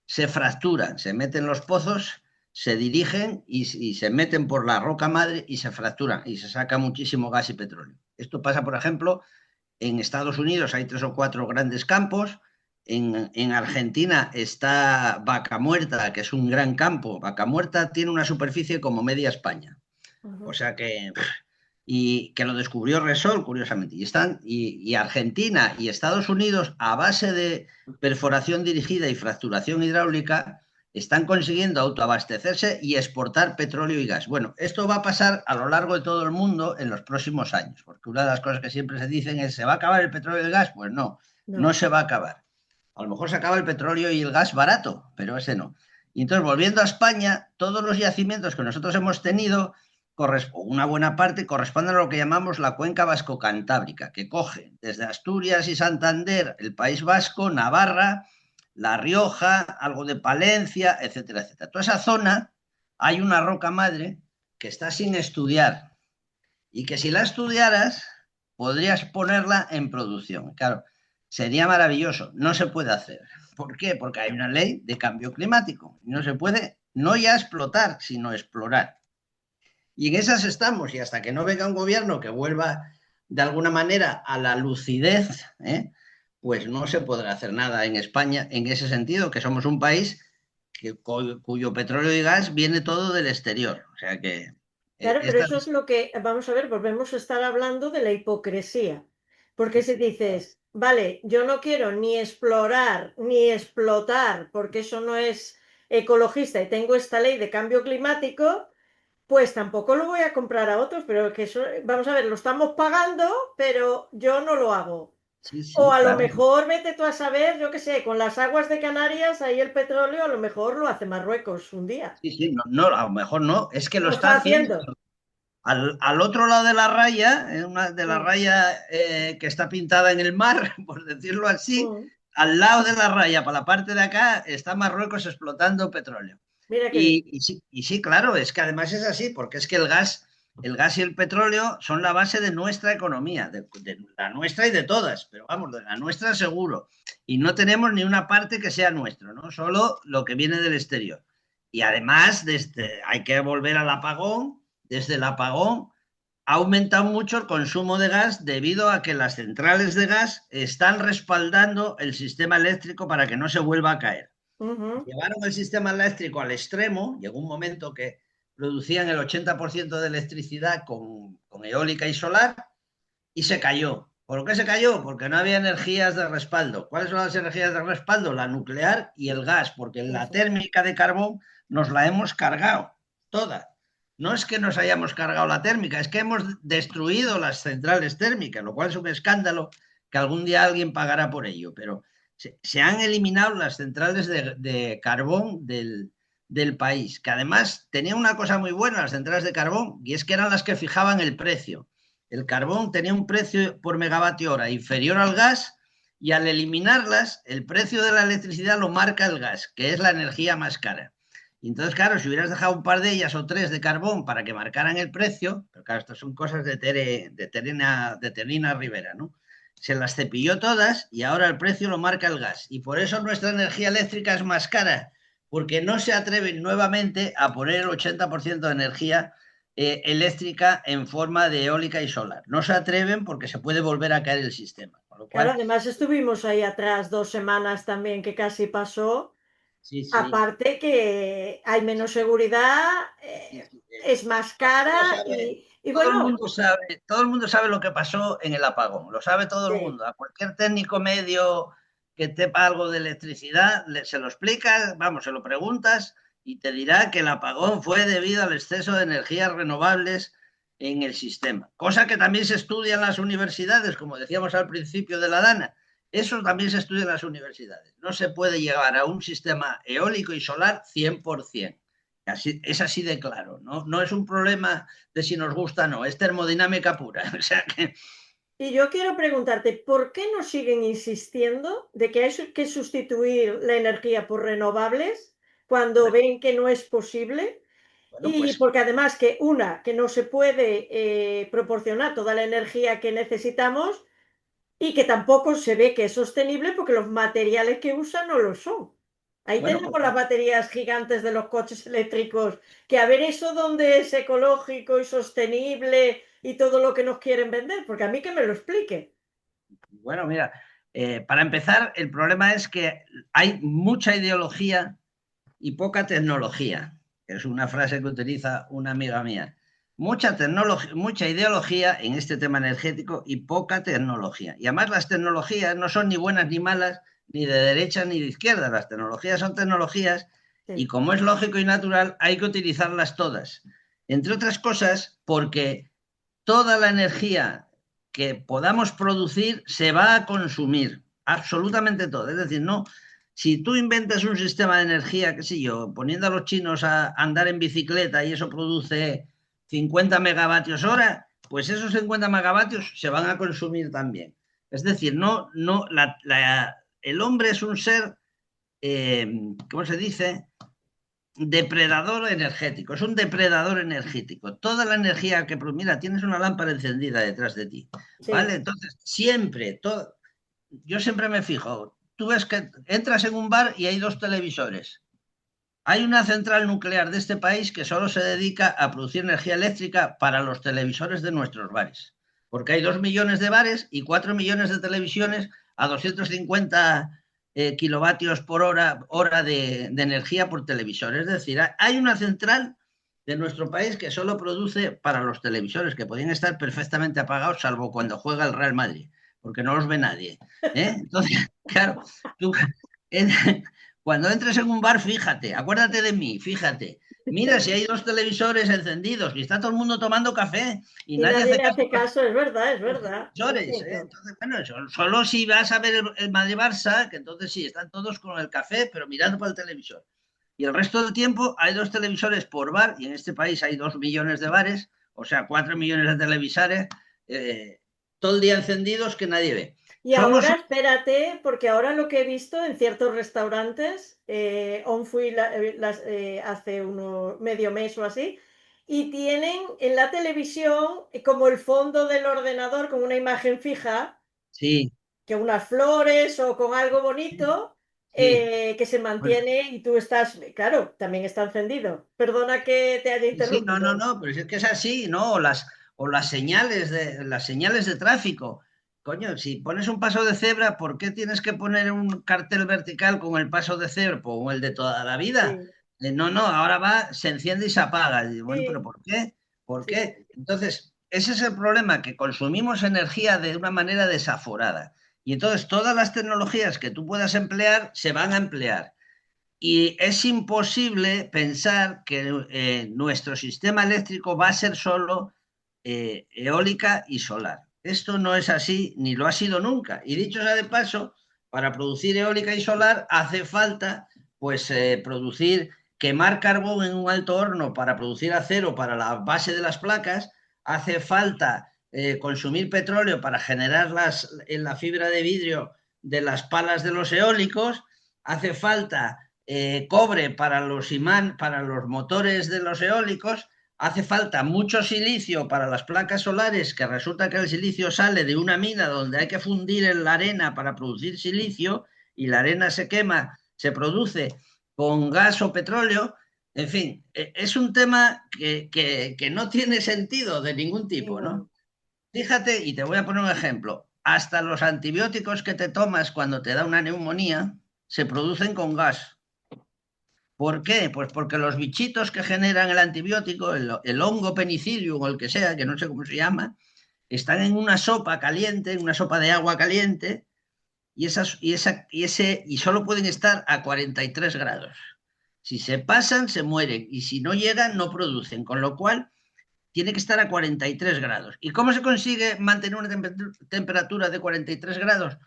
se fracturan, se meten los pozos, se dirigen y se meten por la roca madre y se fracturan y se saca muchísimo gas y petróleo. Esto pasa, por ejemplo, en Estados Unidos hay 3 o 4 grandes campos. En Argentina está Vaca Muerta, que es un gran campo. Vaca Muerta tiene una superficie como media España. Uh O -huh. sea que, y que lo descubrió Resol, curiosamente. Y Argentina y Estados Unidos, a base de perforación dirigida y fracturación hidráulica, están consiguiendo autoabastecerse y exportar petróleo y gas. Bueno, esto va a pasar a lo largo de todo el mundo en los próximos años, porque una de las cosas que siempre se dicen es, ¿se va a acabar el petróleo y el gas? Pues no, no No. se va a acabar. A lo mejor se acaba el petróleo y el gas barato, pero ese no. Y entonces, volviendo a España, todos los yacimientos que nosotros hemos tenido, una buena parte, corresponden a lo que llamamos la cuenca vasco-cantábrica, que coge desde Asturias y Santander, el País Vasco, Navarra, La Rioja, algo de Palencia, etcétera, etcétera. Toda esa zona hay una roca madre que está sin estudiar y que si la estudiaras podrías ponerla en producción. Claro, sería maravilloso. No se puede hacer. ¿Por qué? Porque hay una ley de cambio climático. No se puede no ya explotar, sino explorar. Y en esas estamos. Y hasta que no venga un gobierno que vuelva de alguna manera a la lucidez, pues no se podrá hacer nada en España en ese sentido, que somos un país cuyo petróleo y gas viene todo del exterior. O sea que Claro, pero esta... eso es lo que, vamos a ver, volvemos a estar hablando de la hipocresía. Porque Sí, si sí. dices, vale, yo no quiero ni explorar ni explotar, porque eso no es ecologista y tengo esta ley de cambio climático, pues tampoco lo voy a comprar a otros, pero que eso, vamos a ver, lo estamos pagando, pero yo no lo hago. Sí, O sí, a lo claro. mejor vete tú a saber, yo qué sé, con las aguas de Canarias, ahí el petróleo a lo mejor lo hace Marruecos un día. Sí, sí, no, no, a lo mejor no, es que lo Lo está está haciendo. haciendo. Al otro lado de la raya, una de la Mm, raya que está pintada en el mar, por decirlo así, mm. al lado de la raya, para la parte de acá, está Marruecos explotando petróleo. Mira qué bien. Y sí, claro, es que además es así, porque es que el gas, el gas y el petróleo son la base de nuestra economía, de la nuestra y de todas, pero vamos, de la nuestra seguro. Y no tenemos ni una parte que sea nuestro, ¿no? Solo lo que viene del exterior. Y además, hay que volver al apagón. Desde el apagón ha aumentado mucho el consumo de gas debido a que las centrales de gas están respaldando el sistema eléctrico para que no se vuelva a caer. Ujú. Llevaron el sistema eléctrico al extremo, llegó un momento que producían el 80% de electricidad con eólica y solar y se cayó. ¿Por qué se cayó? Porque no había energías de respaldo. ¿Cuáles son las energías de respaldo? La nuclear y el gas, porque la Eso. térmica de carbón nos la hemos cargado toda. No es que nos hayamos cargado la térmica, es que hemos destruido las centrales térmicas, lo cual es un escándalo que algún día alguien pagará por ello. Pero se han eliminado las centrales de carbón del país, que además tenían una cosa muy buena, las centrales de carbón, y es que eran las que fijaban el precio. El carbón tenía un precio por megavatio hora inferior al gas y al eliminarlas, el precio de la electricidad lo marca el gas, que es la energía más cara. Y entonces, claro, si hubieras dejado un par de ellas o tres de carbón para que marcaran el precio, pero claro, estas son cosas de Terina Rivera, ¿no? Se las cepilló todas y ahora el precio lo marca el gas. Y por eso nuestra energía eléctrica es más cara, porque no se atreven nuevamente a poner el 80% de energía eléctrica en forma de eólica y solar. No se atreven porque se puede volver a caer el sistema. Con lo Claro, cual, además estuvimos ahí atrás 2 semanas también que casi pasó. sí, sí. Aparte que hay menos seguridad, Sí, sí, es más todo el mundo cara sabe, y bueno, todo el mundo sabe lo que pasó en el apagón, lo sabe todo el sí. mundo. A cualquier técnico medio que sepa algo de electricidad, se lo explicas, vamos, se lo preguntas y te dirá que el apagón fue debido al exceso de energías renovables en el sistema. Cosa que también se estudia en las universidades, como decíamos al principio de la Dana. Eso también se estudia en las universidades. No se puede llegar a un sistema eólico y solar 100%. Así, es así de claro, ¿no? No es un problema de si nos gusta o no, es termodinámica pura. O sea que, Y yo quiero preguntarte, ¿por qué no siguen insistiendo de que hay que sustituir la energía por renovables cuando bueno, ven que no es posible? bueno, Y pues porque además que no se puede proporcionar toda la energía que necesitamos y que tampoco se ve que es sostenible porque los materiales que usan no lo son. Ahí bueno, tenemos las baterías gigantes de los coches eléctricos, que a ver eso donde es ecológico y sostenible y todo lo que nos quieren vender, porque a mí que me lo explique. bueno, mira, para empezar, el problema es que hay mucha ideología y poca tecnología, que es una frase que utiliza una amiga mía. Mucha tecnología, mucha ideología en este tema energético y poca tecnología. Y además las tecnologías no son ni buenas ni malas, ni de derecha ni de izquierda. Las tecnologías son tecnologías y Sí. como es lógico y natural, hay que utilizarlas todas. Entre otras cosas, porque toda la energía que podamos producir se va a consumir, absolutamente todo. Es decir, no, si tú inventas un sistema de energía, qué sé yo, poniendo a los chinos a andar en bicicleta y eso produce 50 megavatios hora, pues esos 50 megavatios se van a consumir también. Es decir, el hombre es un ser, ¿cómo se dice? Depredador energético, es un depredador energético. Toda la energía que, mira, tienes una lámpara encendida detrás de ti, ¿vale? Sí. Entonces, yo siempre me fijo, tú ves que entras en un bar y hay dos televisores. Hay una central nuclear de este país que solo se dedica a producir energía eléctrica para los televisores de nuestros bares, porque hay 2 millones de bares y 4 millones de televisiones a 250 kilovatios por hora de energía por televisor. Es decir, hay una central de nuestro país que solo produce para los televisores, que podrían estar perfectamente apagados, salvo cuando juega el Real Madrid, porque no los ve nadie. Entonces, claro, tú, cuando entres en un bar, fíjate, acuérdate de mí, fíjate. Mira si hay dos televisores encendidos y está todo el mundo tomando café y Y nadie nadie hace le caso hace caso, es a los verdad. Sí, televisores. sí, no. Entonces, bueno, solo si vas a ver el Madrid-Barça, que entonces sí, están todos con el café, pero mirando para el televisor. Y el resto del tiempo hay dos televisores por bar y en este país hay 2 millones de bares, o sea, 4 millones de televisores, todo el día encendidos que nadie ve. Y Somos, ahora espérate, porque ahora lo que he visto en ciertos restaurantes, aún fui hace medio mes o así, y tienen en la televisión como el fondo del ordenador con una imagen fija, Sí, que unas flores o con algo bonito sí. que se Bueno, mantiene y tú estás, claro, también está encendido. Perdona que te haya sí, sí, no, interrumpido. no, no, pero es que es así, ¿no? Las señales de tráfico. Coño, si pones un paso de cebra, ¿por qué tienes que poner un cartel vertical con el paso de cebra o el de toda la vida? Sí, No, no, ahora va, se enciende y se apaga. Y, bueno, pero sí, ¿por qué? ¿Por sí, qué? sí. Entonces, ese es el problema, que consumimos energía de una manera desaforada. Y entonces todas las tecnologías que tú puedas emplear se van a emplear. Y es imposible pensar que nuestro sistema eléctrico va a ser solo eólica y solar. Esto no es así, ni lo ha sido nunca. Y dicho sea de paso, para producir eólica y solar hace falta, pues, producir, quemar carbón en un alto horno para producir acero para la base de las placas, hace falta consumir petróleo para generar la fibra de vidrio de las palas de los eólicos, hace falta cobre para para los motores de los eólicos, hace falta mucho silicio para las placas solares, que resulta que el silicio sale de una mina donde hay que fundir en la arena para producir silicio y la arena se quema, se produce con gas o petróleo. En fin, es un tema que no tiene sentido de ningún tipo, Ninguno. ¿no? Fíjate, y te voy a poner un ejemplo, hasta los antibióticos que te tomas cuando te da una neumonía se producen con gas. ¿Por qué? Pues porque los bichitos que generan el antibiótico, el hongo penicillium o el que sea, que no sé cómo se llama, están en una sopa caliente, en una sopa de agua caliente, y solo pueden estar a 43 grados. Si se pasan, se mueren, y si no llegan, no producen, con lo cual tiene que estar a 43 grados. ¿Y cómo se consigue mantener una temperatura de 43 grados?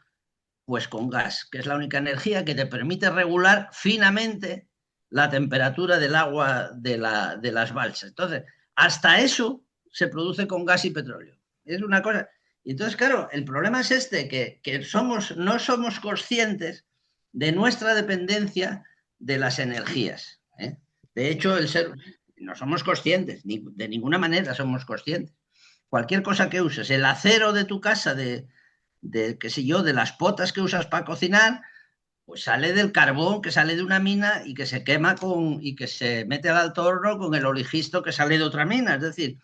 Pues con gas, que es la única energía que te permite regular finamente la temperatura del agua de las balsas. Entonces, hasta eso se produce con gas y petróleo. Es una cosa. Y entonces, claro, el problema es este, que no somos conscientes de nuestra dependencia de las energías. ¿Eh? De hecho, no somos conscientes, de ninguna manera somos conscientes. Cualquier cosa que uses, el acero de tu casa, qué sé yo, de las potas que usas para cocinar, pues sale del carbón que sale de una mina y que se quema y que se mete al alto horno con el oligisto que sale de otra mina. Es decir,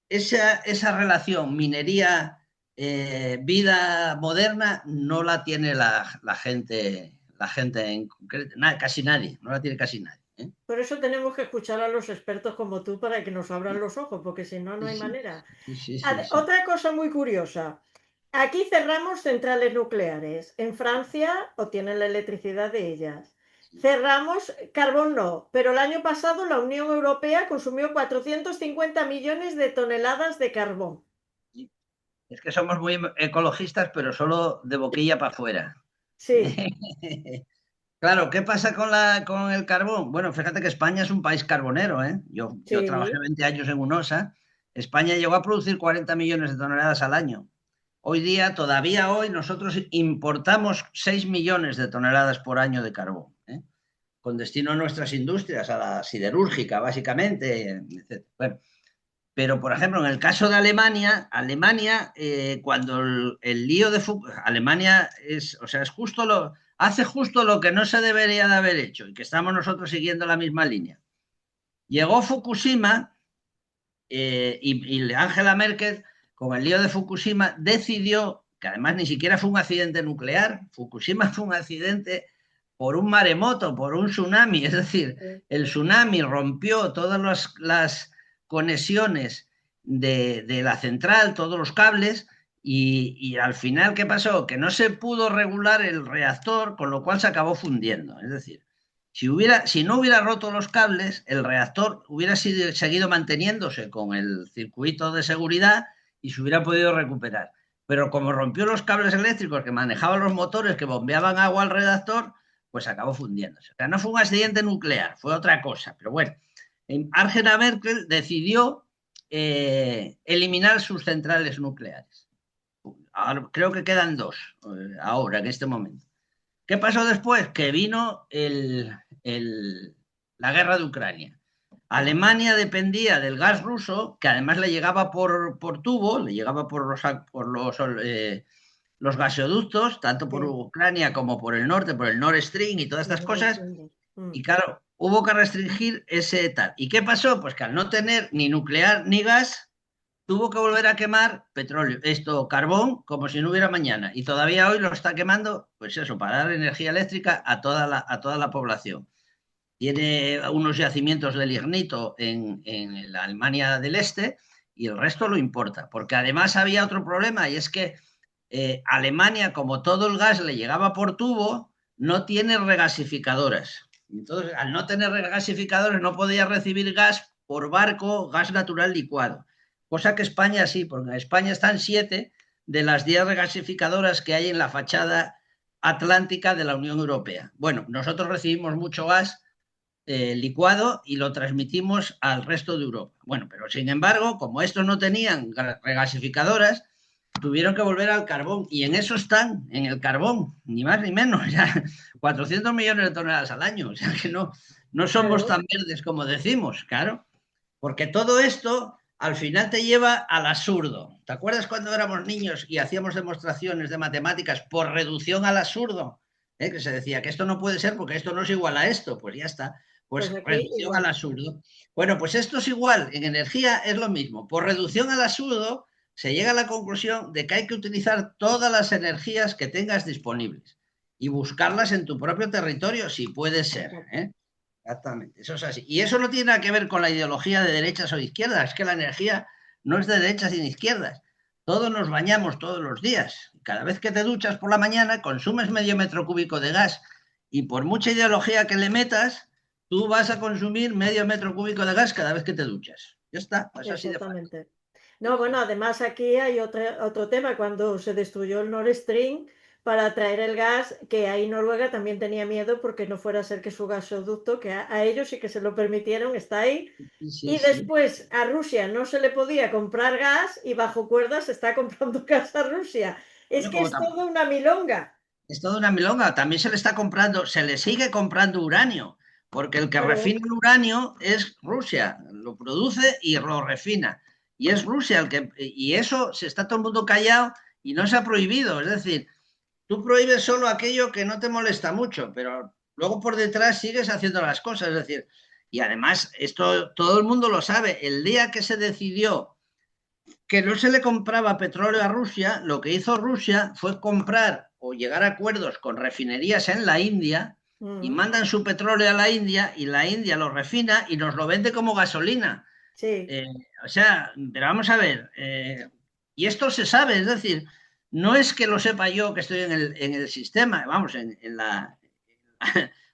esa relación minería, vida moderna no la tiene la gente en concreto, casi nadie, no la tiene casi nadie. ¿Eh? Por eso tenemos que escuchar a los expertos como tú para que nos abran los ojos, porque si no, no Sí, hay sí, manera. sí, sí, sí, sí. Otra cosa muy curiosa. Aquí cerramos centrales nucleares. En Francia obtienen la electricidad de ellas. Cerramos carbón no, pero el año pasado la Unión Europea consumió 450 millones de toneladas de carbón. Es que somos muy ecologistas, pero solo de boquilla para afuera. Sí, Claro, ¿qué pasa con el carbón? Bueno, fíjate que España es un país carbonero, ¿eh? Yo trabajé sí. 20 años en UNOSA. España llegó a producir 40 millones de toneladas al año. Hoy día, todavía hoy, nosotros importamos 6 millones de toneladas por año de carbón, ¿eh? Con destino a nuestras industrias, a la siderúrgica, básicamente, etc. Bueno, pero, por ejemplo, en el caso de Alemania, cuando el lío de Fukushima, Alemania es, o sea, hace justo lo que no se debería de haber hecho y que estamos nosotros siguiendo la misma línea. Llegó Fukushima y Angela Merkel, con el lío de Fukushima, decidió, que además ni siquiera fue un accidente nuclear, Fukushima fue un accidente por un maremoto, por un tsunami, es decir, Sí. el tsunami rompió todas las conexiones de la central, todos los cables, y al final, ¿qué pasó? Que no se pudo regular el reactor, con lo cual se acabó fundiendo. Es decir, si no hubiera roto los cables, el reactor hubiera seguido manteniéndose con el circuito de seguridad y se hubiera podido recuperar. Pero como rompió los cables eléctricos que manejaban los motores que bombeaban agua al reactor, pues acabó fundiéndose. O sea, no fue un accidente nuclear, fue otra cosa. Pero bueno, Angela Merkel decidió eliminar sus centrales nucleares. Ahora, creo que quedan dos ahora, en este momento. ¿Qué pasó después? Que vino la guerra de Ucrania. Alemania dependía del gas ruso, que además le llegaba por tubo, le llegaba por los gasoductos, tanto por Sí, Ucrania como por el norte, por el Nord Stream y todas estas no es cosas. lindo. Y claro, hubo que restringir ese tal. ¿Y qué pasó? Pues que al no tener ni nuclear ni gas, tuvo que volver a quemar petróleo, carbón, como si no hubiera mañana. Y todavía hoy lo está quemando, pues eso, para dar energía eléctrica a toda la población. Tiene unos yacimientos de lignito en la Alemania del Este y el resto lo importa. Porque además había otro problema y es que Alemania, como todo el gas le llegaba por tubo, no tiene regasificadoras. Entonces, al no tener regasificadores, no podía recibir gas por barco, gas natural licuado. Cosa que España sí, porque en España están 7 de las 10 regasificadoras que hay en la fachada atlántica de la Unión Europea. Bueno, nosotros recibimos mucho gas licuado y lo transmitimos al resto de Europa. Bueno, pero sin embargo, como estos no tenían regasificadoras, tuvieron que volver al carbón y en eso están, en el carbón, ni más ni menos, ya 400 millones de toneladas al año, o sea que no somos Claro, tan verdes como decimos, claro, porque todo esto al final te lleva al absurdo. ¿Te acuerdas cuando éramos niños y hacíamos demostraciones de matemáticas por reducción al absurdo? Que se decía que esto no puede ser porque esto no es igual a esto, pues ya está, pues pues aquí reducción al igual. absurdo. Bueno, pues esto es igual, en energía es lo mismo, por reducción al absurdo se llega a la conclusión de que hay que utilizar todas las energías que tengas disponibles y buscarlas en tu propio territorio si puede ser. Exacto. Exactamente, eso es así. Y eso no tiene nada que ver con la ideología de derechas o de izquierdas, es que la energía no es de derechas ni de izquierdas. Todos nos bañamos todos los días. Cada vez que te duchas por la mañana consumes medio metro cúbico de gas y por mucha ideología que le metas, tú vas a consumir medio metro cúbico de gas cada vez que te duchas. Ya está, es así de fácil. Exactamente. Sí, No, bueno, sí. además aquí hay otro tema, cuando se destruyó el Nord Stream para traer el gas, que ahí Noruega también tenía miedo porque no fuera a ser que su gasoducto, que a ellos sí que se lo permitieron, está ahí, Sí, sí, y sí. después a Rusia no se le podía comprar gas y bajo cuerdas se está comprando gas a Rusia. Es Bueno, que es todo una milonga. es toda una milonga. También se le está comprando, se le sigue comprando uranio, porque el que Claro, refina el uranio es Rusia, lo produce y lo refina. Y es Rusia y eso se está todo el mundo callado y no se ha prohibido. Es decir, tú prohíbes solo aquello que no te molesta mucho, pero luego por detrás sigues haciendo las cosas. Es decir, y además esto todo el mundo lo sabe. El día que se decidió que no se le compraba petróleo a Rusia, lo que hizo Rusia fue comprar o llegar a acuerdos con refinerías en la India y mm, mandan su petróleo a la India y la India lo refina y nos lo vende como gasolina. sí, Eh, o sea, pero vamos a ver, y esto se sabe, es decir, no es que lo sepa yo que estoy en el sistema, vamos,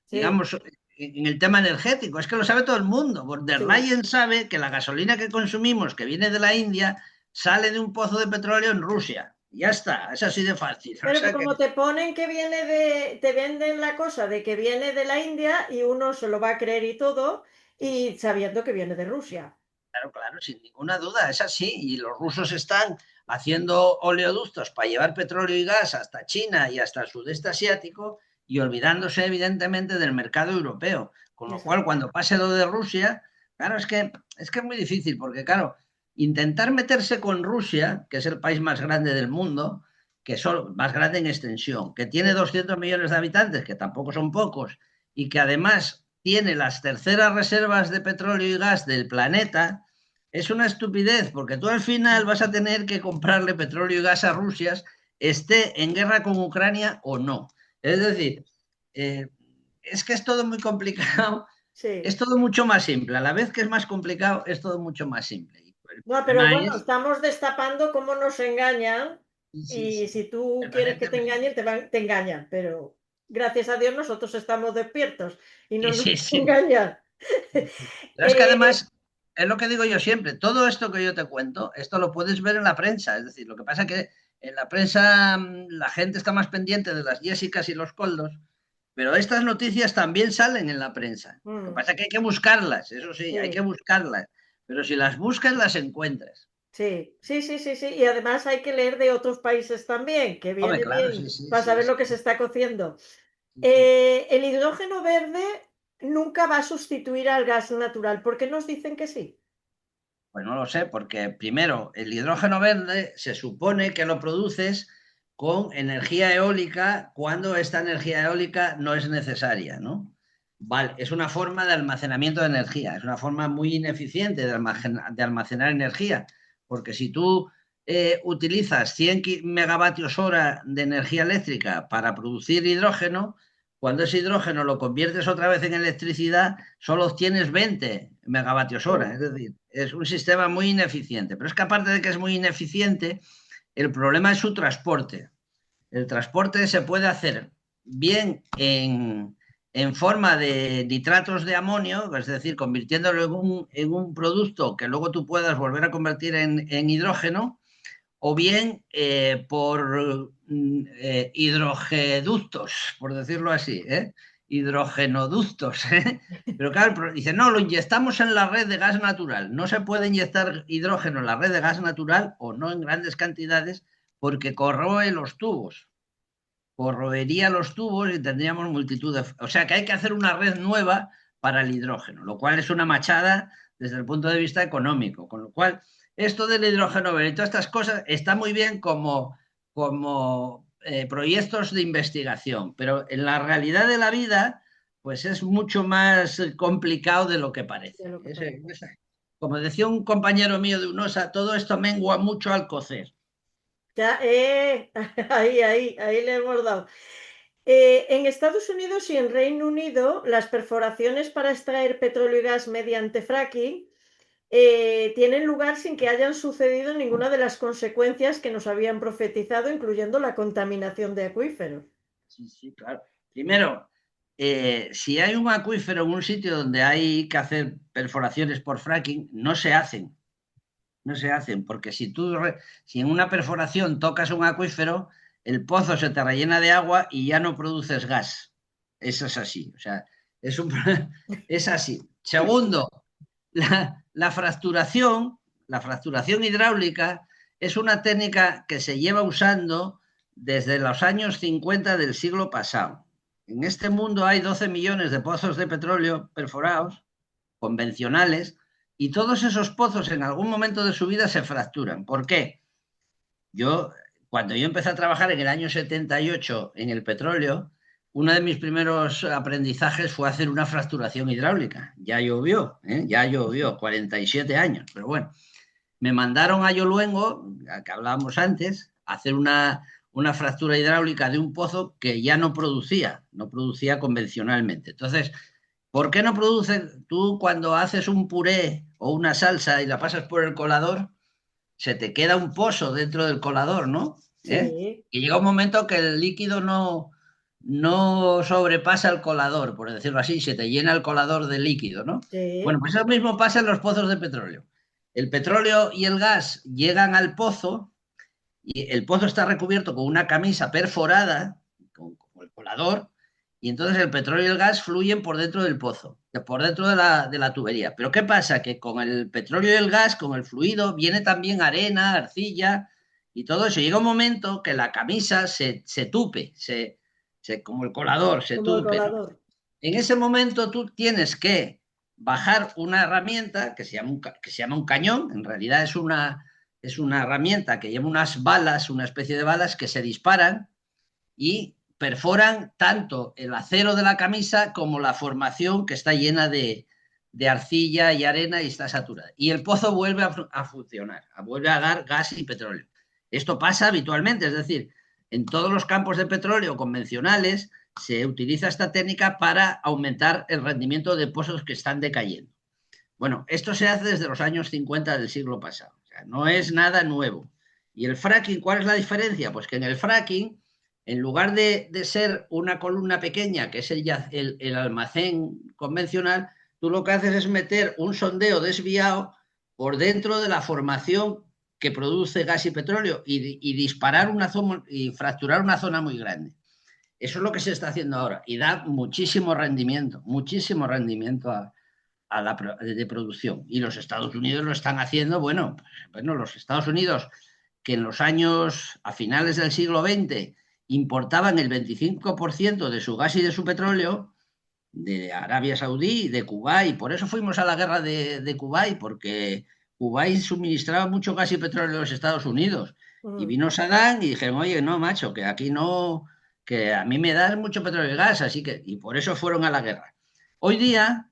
sí, digamos, en el tema energético, es que lo sabe todo el mundo. Von der sí. Leyen sabe que la gasolina que consumimos, que viene de la India, sale de un pozo de petróleo en Rusia. Ya está, es así de fácil. O Pero que sea que, como te ponen que viene te venden la cosa de que viene de la India y uno se lo va a creer y todo, y sabiendo que viene de Rusia. claro, claro, sin ninguna duda, es así. Y los rusos están haciendo oleoductos para llevar petróleo y gas hasta China y hasta el sudeste asiático y olvidándose evidentemente del mercado europeo. Con lo cual, Exacto. cuando pase lo de Rusia, claro, es que es muy difícil, porque claro, intentar meterse con Rusia, que es el país más grande del mundo, que es más grande en extensión, que tiene Sí, 200 millones de habitantes, que tampoco son pocos, y que además tiene las terceras reservas de petróleo y gas del planeta, es una estupidez, porque tú al final vas a tener que comprarle petróleo y gas a Rusia, esté en guerra con Ucrania o no. Es decir, eh, es que es todo muy complicado, es sí. todo mucho más simple. A la vez que es más complicado, es todo mucho más simple. Y el No, pero problema bueno, es, estamos destapando cómo nos engañan sí, sí, y sí, si tú quieres que te permanentemente. engañen, te engañan, pero gracias a Dios nosotros estamos despiertos y no Sí, nos sí, sí. engañan. Pero es que Eh, además, es lo que digo yo siempre, todo esto que yo te cuento, esto lo puedes ver en la prensa. Es decir, lo que pasa es que en la prensa la gente está más pendiente de las Jessicas y los Coldos, pero estas noticias también salen en la prensa. Lo que mm, pasa es que hay que buscarlas, eso sí, hay que sí. buscarlas. Pero si las buscas, las encuentras. Sí, sí, sí, sí, sí. Y además hay que leer de otros países también, que Hombre, viene claro, sí, bien sí, para sí, saber sí, lo que se está cociendo. sí, El hidrógeno verde, nunca va a sustituir al gas natural. ¿Por qué nos dicen que sí? Pues no lo sé, porque primero, el hidrógeno verde se supone que lo produces con energía eólica cuando esta energía eólica no es necesaria, ¿no? Vale, es una forma de almacenamiento de energía, es una forma muy ineficiente de almacenar energía, porque si tú utilizas 100 megavatios hora de energía eléctrica para producir hidrógeno, cuando ese hidrógeno lo conviertes otra vez en electricidad, solo obtienes 20 megavatios hora. Es decir, es un sistema muy ineficiente. Pero es que aparte de que es muy ineficiente, el problema es su transporte. El transporte se puede hacer bien en forma de nitratos de amonio, es decir, convirtiéndolo en un producto que luego tú puedas volver a convertir en hidrógeno, o bien por hidrogeductos, por decirlo así, ¿eh? Hidrogenoductos. ¿Eh? Pero claro, dice, no, lo inyectamos en la red de gas natural. No se puede inyectar hidrógeno en la red de gas natural o no en grandes cantidades porque corroe los tubos. Corroería los tubos y tendríamos multitud de... O sea que hay que hacer una red nueva para el hidrógeno, lo cual es una machada desde el punto de vista económico. Con lo cual, esto del hidrógeno verde y todas estas cosas está muy bien como proyectos de investigación, pero en la realidad de la vida, pues es mucho más complicado de lo que parece. De lo que parece. Como decía un compañero mío de UNOSA, todo esto mengua mucho al cocer. Ya, ahí le hemos dado. En Estados Unidos y en Reino Unido, las perforaciones para extraer petróleo y gas mediante fracking tienen lugar sin que hayan sucedido ninguna de las consecuencias que nos habían profetizado, incluyendo la contaminación de acuíferos. Sí, sí, claro. Primero, si hay un acuífero en un sitio donde hay que hacer perforaciones por fracking, no se hacen, no se hacen, porque si en una perforación tocas un acuífero, el pozo se te rellena de agua y ya no produces gas. Eso es así, o sea, es un, es así. Segundo, la fracturación, la fracturación hidráulica es una técnica que se lleva usando desde los años 50 del siglo pasado. En este mundo hay 12 millones de pozos de petróleo perforados, convencionales, y todos esos pozos en algún momento de su vida se fracturan. ¿Por qué? Yo, cuando yo empecé a trabajar en el año 78 en el petróleo, uno de mis primeros aprendizajes fue hacer una fracturación hidráulica. Ya llovió, ¿eh? Ya llovió, 47 años, pero bueno. Me mandaron a Yoluengo, a que hablábamos antes, a hacer una fractura hidráulica de un pozo que ya no producía convencionalmente. Entonces, ¿por qué no produce? Tú cuando haces un puré o una salsa y la pasas por el colador, se te queda un pozo dentro del colador, ¿no? ¿Eh? Sí, Y llega un momento que el líquido no sobrepasa el colador, por decirlo así, se te llena el colador de líquido, ¿no? Bueno, sí, pues eso mismo pasa en los pozos de petróleo. El petróleo y el gas llegan al pozo y el pozo está recubierto con una camisa perforada, con el colador, y entonces el petróleo y el gas fluyen por dentro del pozo, por dentro de la tubería. Pero ¿qué pasa? Que con el petróleo y el gas, con el fluido, viene también arena, arcilla y todo eso. Llega un momento que la camisa se tupe, como el colador, se como el tupe, ¿no? colador. En ese momento tú tienes que bajar una herramienta que se llama un cañón, en realidad es una herramienta que lleva unas balas, una especie de balas que se disparan y perforan tanto el acero de la camisa como la formación que está llena de arcilla y arena y está saturada. Y el pozo vuelve a funcionar, vuelve a dar gas y petróleo. Esto pasa habitualmente, es decir, en todos los campos de petróleo convencionales se utiliza esta técnica para aumentar el rendimiento de pozos que están decayendo. Bueno, esto se hace desde los años 50 del siglo pasado, o sea, no es nada nuevo. ¿Y el fracking, cuál es la diferencia? Pues que en el fracking, en lugar de ser una columna pequeña, que es el almacén convencional, tú lo que haces es meter un sondeo desviado por dentro de la formación que produce gas y petróleo y disparar una zona y fracturar una zona muy grande. Eso es lo que se está haciendo ahora y da muchísimo rendimiento de producción. Y los Estados Unidos lo están haciendo, bueno, los Estados Unidos que en los años, a finales del siglo XX, importaban el 25% de su gas y de su petróleo, de Arabia Saudí y de Kuwait. Por eso fuimos a la guerra de Kuwait, porque Kuwait suministraba mucho gas y petróleo a los Estados Unidos. Y Mm. vino Saddam y dijeron, oye, no, macho, que aquí no, que a mí me das mucho petróleo y gas, así que, y por eso fueron a la guerra. Hoy día,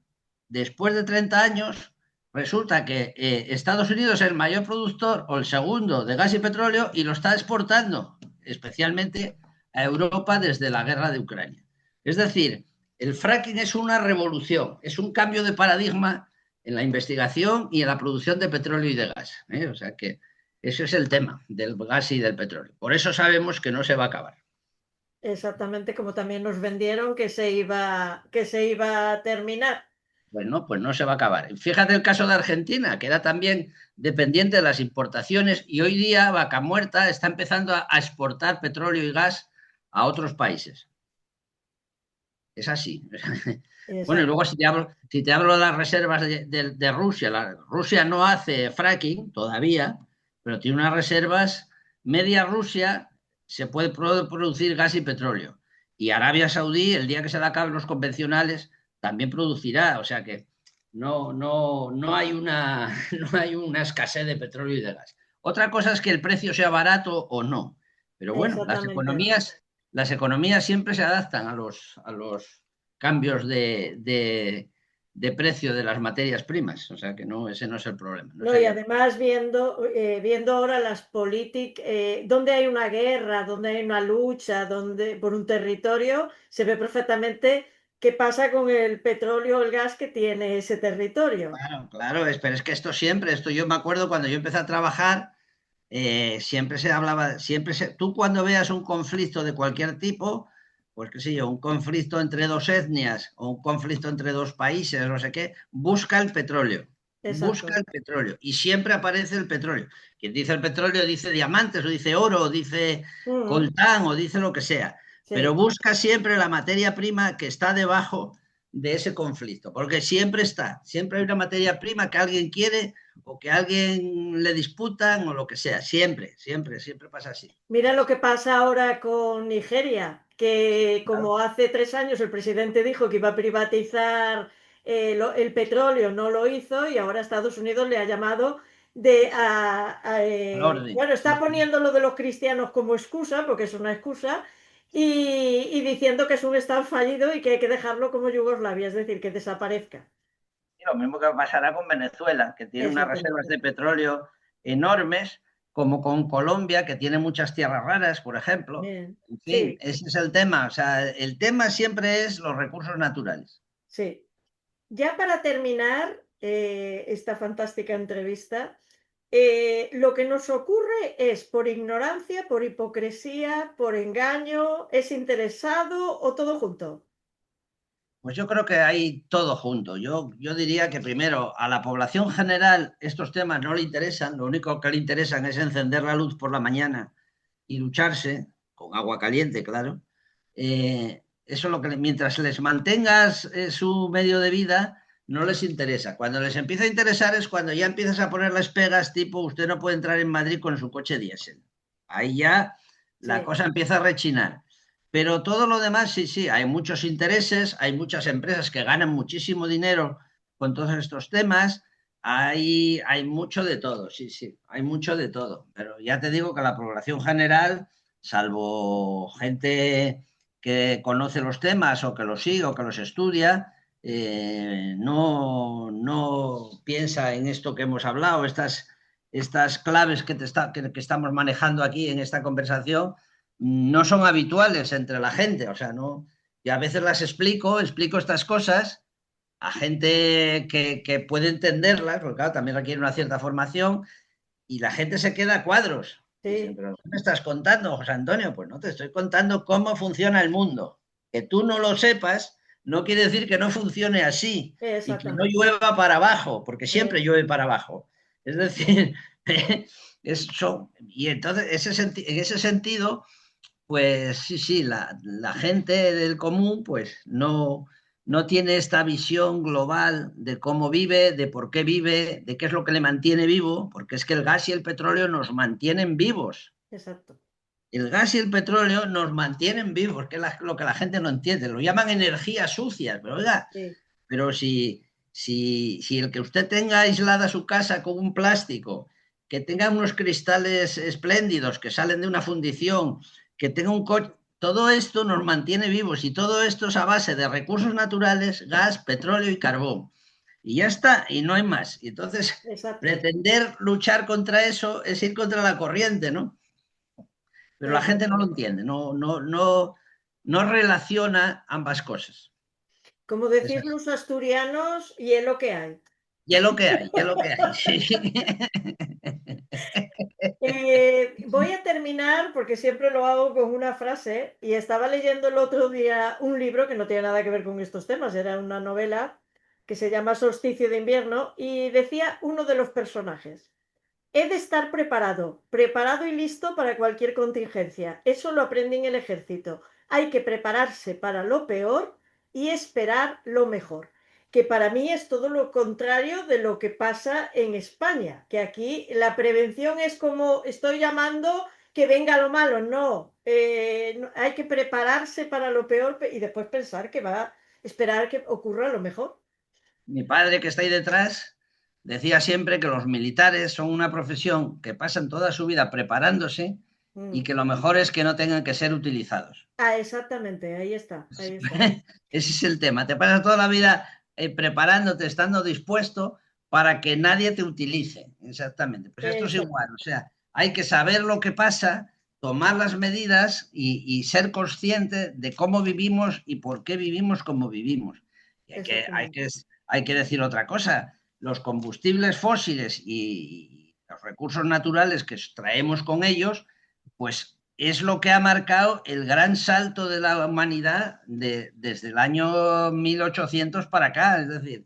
después de 30 años, resulta que Estados Unidos es el mayor productor o el segundo de gas y petróleo y lo está exportando, especialmente a Europa desde la guerra de Ucrania. Es decir, el fracking es una revolución, es un cambio de paradigma en la investigación y en la producción de petróleo y de gas. ¿Eh? O sea que ese es el tema del gas y del petróleo. Por eso sabemos que no se va a acabar. Exactamente como también nos vendieron que se iba a terminar. Bueno, pues no se va a acabar. Fíjate el caso de Argentina, que era también dependiente de las importaciones y hoy día Vaca Muerta está empezando a exportar petróleo y gas a otros países. Es así. Bueno, y Exacto. luego si te hablo de las reservas de Rusia, Rusia no hace fracking todavía, pero tiene unas reservas, media Rusia se puede producir gas y petróleo. Y Arabia Saudí, el día que se le acaben los convencionales, también producirá. O sea que no hay no hay una escasez de petróleo y de gas. Otra cosa es que el precio sea barato o no. Pero bueno, Exactamente. las economías siempre se adaptan a los cambios de precio de las materias primas. O sea que no, ese no es el problema. No No, y sería el además viendo ahora las políticas, donde hay una guerra, donde hay una lucha, donde por un territorio, se ve perfectamente qué pasa con el petróleo o el gas que tiene ese territorio. Claro, claro, pero es que esto siempre, esto yo me acuerdo cuando yo empecé a trabajar, siempre se hablaba, tú cuando veas un conflicto de cualquier tipo, pues qué sé yo, un conflicto entre dos etnias o un conflicto entre dos países, no sé qué, busca Exacto. el petróleo y siempre aparece el petróleo. Quien dice el petróleo dice diamantes o dice oro o dice Ujú. coltán o dice lo que sea, pero Sí, busca siempre la materia prima que está debajo de ese conflicto, porque siempre hay una materia prima que alguien quiere o que a alguien le disputan o lo que sea, siempre pasa así. mira lo que pasa ahora con Nigeria, que Claro, como hace 3 años el presidente dijo que iba a privatizar el petróleo, no lo hizo y ahora Estados Unidos le ha llamado al orden. bueno, Sí, está sí. poniendo lo de los cristianos como excusa, porque es una excusa, y diciendo que es un estado fallido y que hay que dejarlo como Yugoslavia, es decir, que desaparezca. Y lo mismo que pasará con Venezuela, que tiene unas reservas Exactamente. de petróleo enormes, como con Colombia, que tiene muchas tierras raras, por ejemplo. Bien. En fin, Sí, ese es el tema. O sea, el tema siempre es los recursos naturales. sí. Ya para terminar esta fantástica entrevista, lo que nos ocurre es por ignorancia, por hipocresía, por engaño, es interesado o todo junto. Pues yo creo que hay todo junto. Yo diría que primero a la población general estos temas no le interesan, lo único que le interesan es encender la luz por la mañana y ducharse, con agua caliente, claro. Eso es lo que mientras les mantengas su medio de vida, no les interesa. Cuando les empieza a interesar es cuando ya empiezas a ponerles pegas tipo usted no puede entrar en Madrid con su coche diésel. Ahí ya la Sí, cosa empieza a rechinar. Pero todo lo demás, sí, sí, hay muchos intereses, hay muchas empresas que ganan muchísimo dinero con todos estos temas, hay mucho de todo, sí, sí, hay mucho de todo. Pero ya te digo que la población general, salvo gente que conoce los temas o que los sigue o que los estudia, no piensa en esto que hemos hablado, estas claves que estamos manejando aquí en esta conversación no son habituales entre la gente, o sea, no, y a veces explico estas cosas a gente que puede entenderlas, porque claro, también requiere una cierta formación, y la gente se queda a cuadros. Dicen, sí, pero ¿qué me estás contando, José Antonio? Pues no te estoy contando cómo funciona el mundo. Que tú no lo sepas no quiere decir que no funcione así y que no exactamente. llueva para abajo, porque siempre Es- llueve para abajo. Es decir, y entonces en ese sentido pues sí, sí, la gente del común pues no tiene esta visión global de cómo vive, de por qué vive, de qué es lo que le mantiene vivo, porque es que el gas y el petróleo nos mantienen vivos. exacto. El gas y el petróleo nos mantienen vivos, que es lo que la gente no entiende. Lo llaman energías sucias, pero oiga, Sí, pero si el que usted tenga aislada su casa con un plástico, que tenga unos cristales espléndidos que salen de una fundición, que tenga un coche, todo esto nos mantiene vivos y todo esto es a base de recursos naturales, gas, petróleo y carbón. Y ya está, y no hay más. Y entonces, exacto, pretender luchar contra eso es ir contra la corriente, ¿no? Pero la gente no lo exacto. entiende, no relaciona ambas cosas. Como Es decís así. los asturianos, y es lo que hay. Y es lo que hay, y es lo que hay. Sí. Voy a terminar, porque siempre lo hago con una frase, y estaba leyendo el otro día un libro que no tiene nada que ver con estos temas, era una novela que se llama Solsticio de invierno, y decía uno de los personajes: he de estar preparado, preparado y listo para cualquier contingencia. Eso lo aprendí en el ejército. Hay que prepararse para lo peor y esperar lo mejor. Que para mí es todo lo contrario de lo que pasa en España, que aquí la prevención es como estoy llamando que venga lo malo. No, hay que prepararse para lo peor y después pensar que va a esperar que ocurra lo mejor. Mi padre, que está ahí detrás, decía siempre que los militares son una profesión que pasan toda su vida preparándose y Mm. que lo mejor es que no tengan que ser utilizados. Ah, exactamente, ahí está, ahí está. Ese es el tema. Te pasas toda la vida preparándote, estando dispuesto para que nadie te utilice. Exactamente. Pues esto es Exacto. igual. O sea, hay que saber lo que pasa, tomar las medidas y ser consciente de cómo vivimos y por qué vivimos como vivimos. Y Exactamente. hay que decir otra cosa. Los combustibles fósiles y los recursos naturales que traemos con ellos, pues es lo que ha marcado el gran salto de la humanidad desde el año 1800 para acá. Es decir,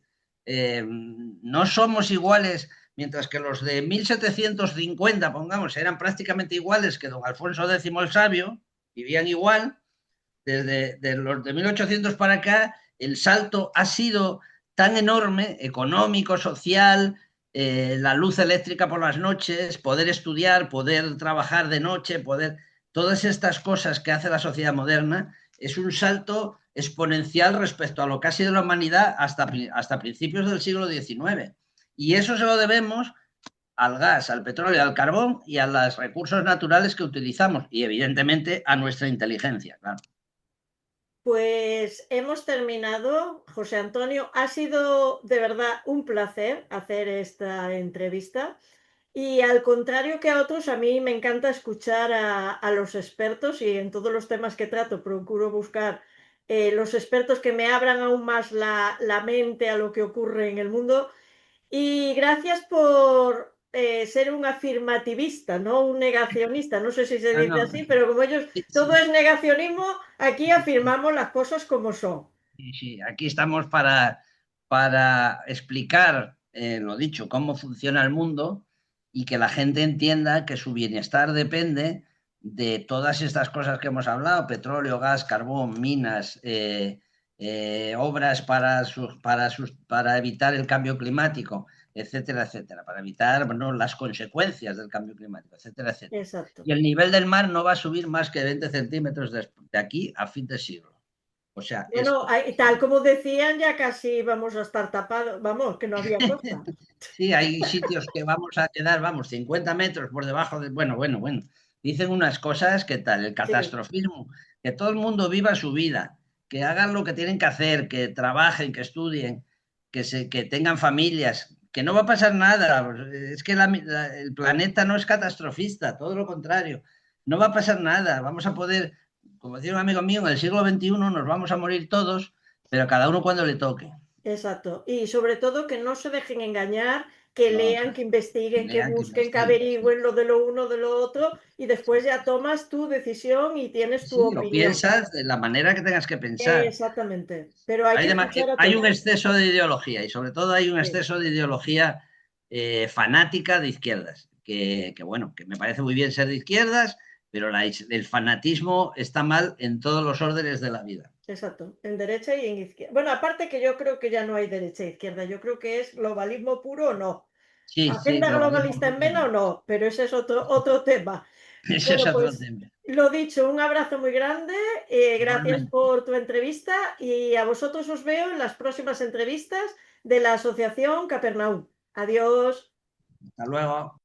no somos iguales, mientras que los de 1750, pongamos, eran prácticamente iguales que don Alfonso X el Sabio, vivían igual, desde de los de 1800 para acá, el salto ha sido tan enorme, económico, social, la luz eléctrica por las noches, poder estudiar, poder trabajar de noche, poder... Todas estas cosas que hace la sociedad moderna es un salto exponencial respecto a lo que ha sido la humanidad hasta principios del siglo XIX. Y eso se lo debemos al gas, al petróleo, al carbón y a los recursos naturales que utilizamos y evidentemente a nuestra inteligencia, claro. Pues hemos terminado, José Antonio. Ha sido de verdad un placer hacer esta entrevista. Y al contrario que a otros, a mí me encanta escuchar a los expertos, y en todos los temas que trato procuro buscar los expertos que me abran aún más la mente a lo que ocurre en el mundo. Y gracias por ser un afirmativista, no un negacionista. No sé si se Ah, dice no. así, pero como ellos, Sí, todo sí. es negacionismo, aquí afirmamos las cosas como son. Sí, sí, aquí estamos para explicar, lo dicho, cómo funciona el mundo y que la gente entienda que su bienestar depende de todas estas cosas que hemos hablado, petróleo, gas, carbón, minas, obras para evitar el cambio climático, etcétera, etcétera, para evitar, bueno, las consecuencias del cambio climático, etcétera, etcétera. Exacto. Y el nivel del mar no va a subir más que 20 centímetros de aquí a fin de siglo. O sea, Bueno, tal como decían, ya casi vamos a estar tapados, vamos, que no había costa. sí, hay sitios que vamos a quedar, vamos, 50 metros por debajo de... Bueno, bueno, bueno. Dicen unas cosas que tal, el Sí, catastrofismo, que todo el mundo viva su vida, que hagan lo que tienen que hacer, que trabajen, que estudien, que tengan familias, que no va a pasar nada. Es que el planeta no es catastrofista, todo lo contrario. No va a pasar nada. Vamos a poder, como decía un amigo mío, en el siglo XXI nos vamos a morir todos, pero cada uno cuando le toque. exacto. Y sobre todo que no se dejen engañar, que No, lean, que investiguen, que lean, que busquen, que investiguen. averigüen lo de lo uno, de lo otro, y después ya tomas tu decisión y tienes tu Sí, lo opinión. piensas de la manera que tengas que pensar. Exactamente. Pero hay que escuchar a Hay todos. un exceso de ideología y sobre todo hay un Sí, exceso de ideología fanática de izquierdas, bueno, que me parece muy bien ser de izquierdas, pero el fanatismo está mal en todos los órdenes de la vida. exacto. En derecha y en izquierda. Bueno, aparte que yo creo que ya no hay derecha e izquierda. Yo creo que es globalismo puro o no. Sí, sí, Agenda globalismo. globalista en vena o no, pero ese es otro tema. Ese es Bueno, otro pues tema. lo dicho, un abrazo muy grande, gracias Igualmente. por tu entrevista y a vosotros os veo en las próximas entrevistas de la Asociación Capernaum. Adiós. Hasta luego.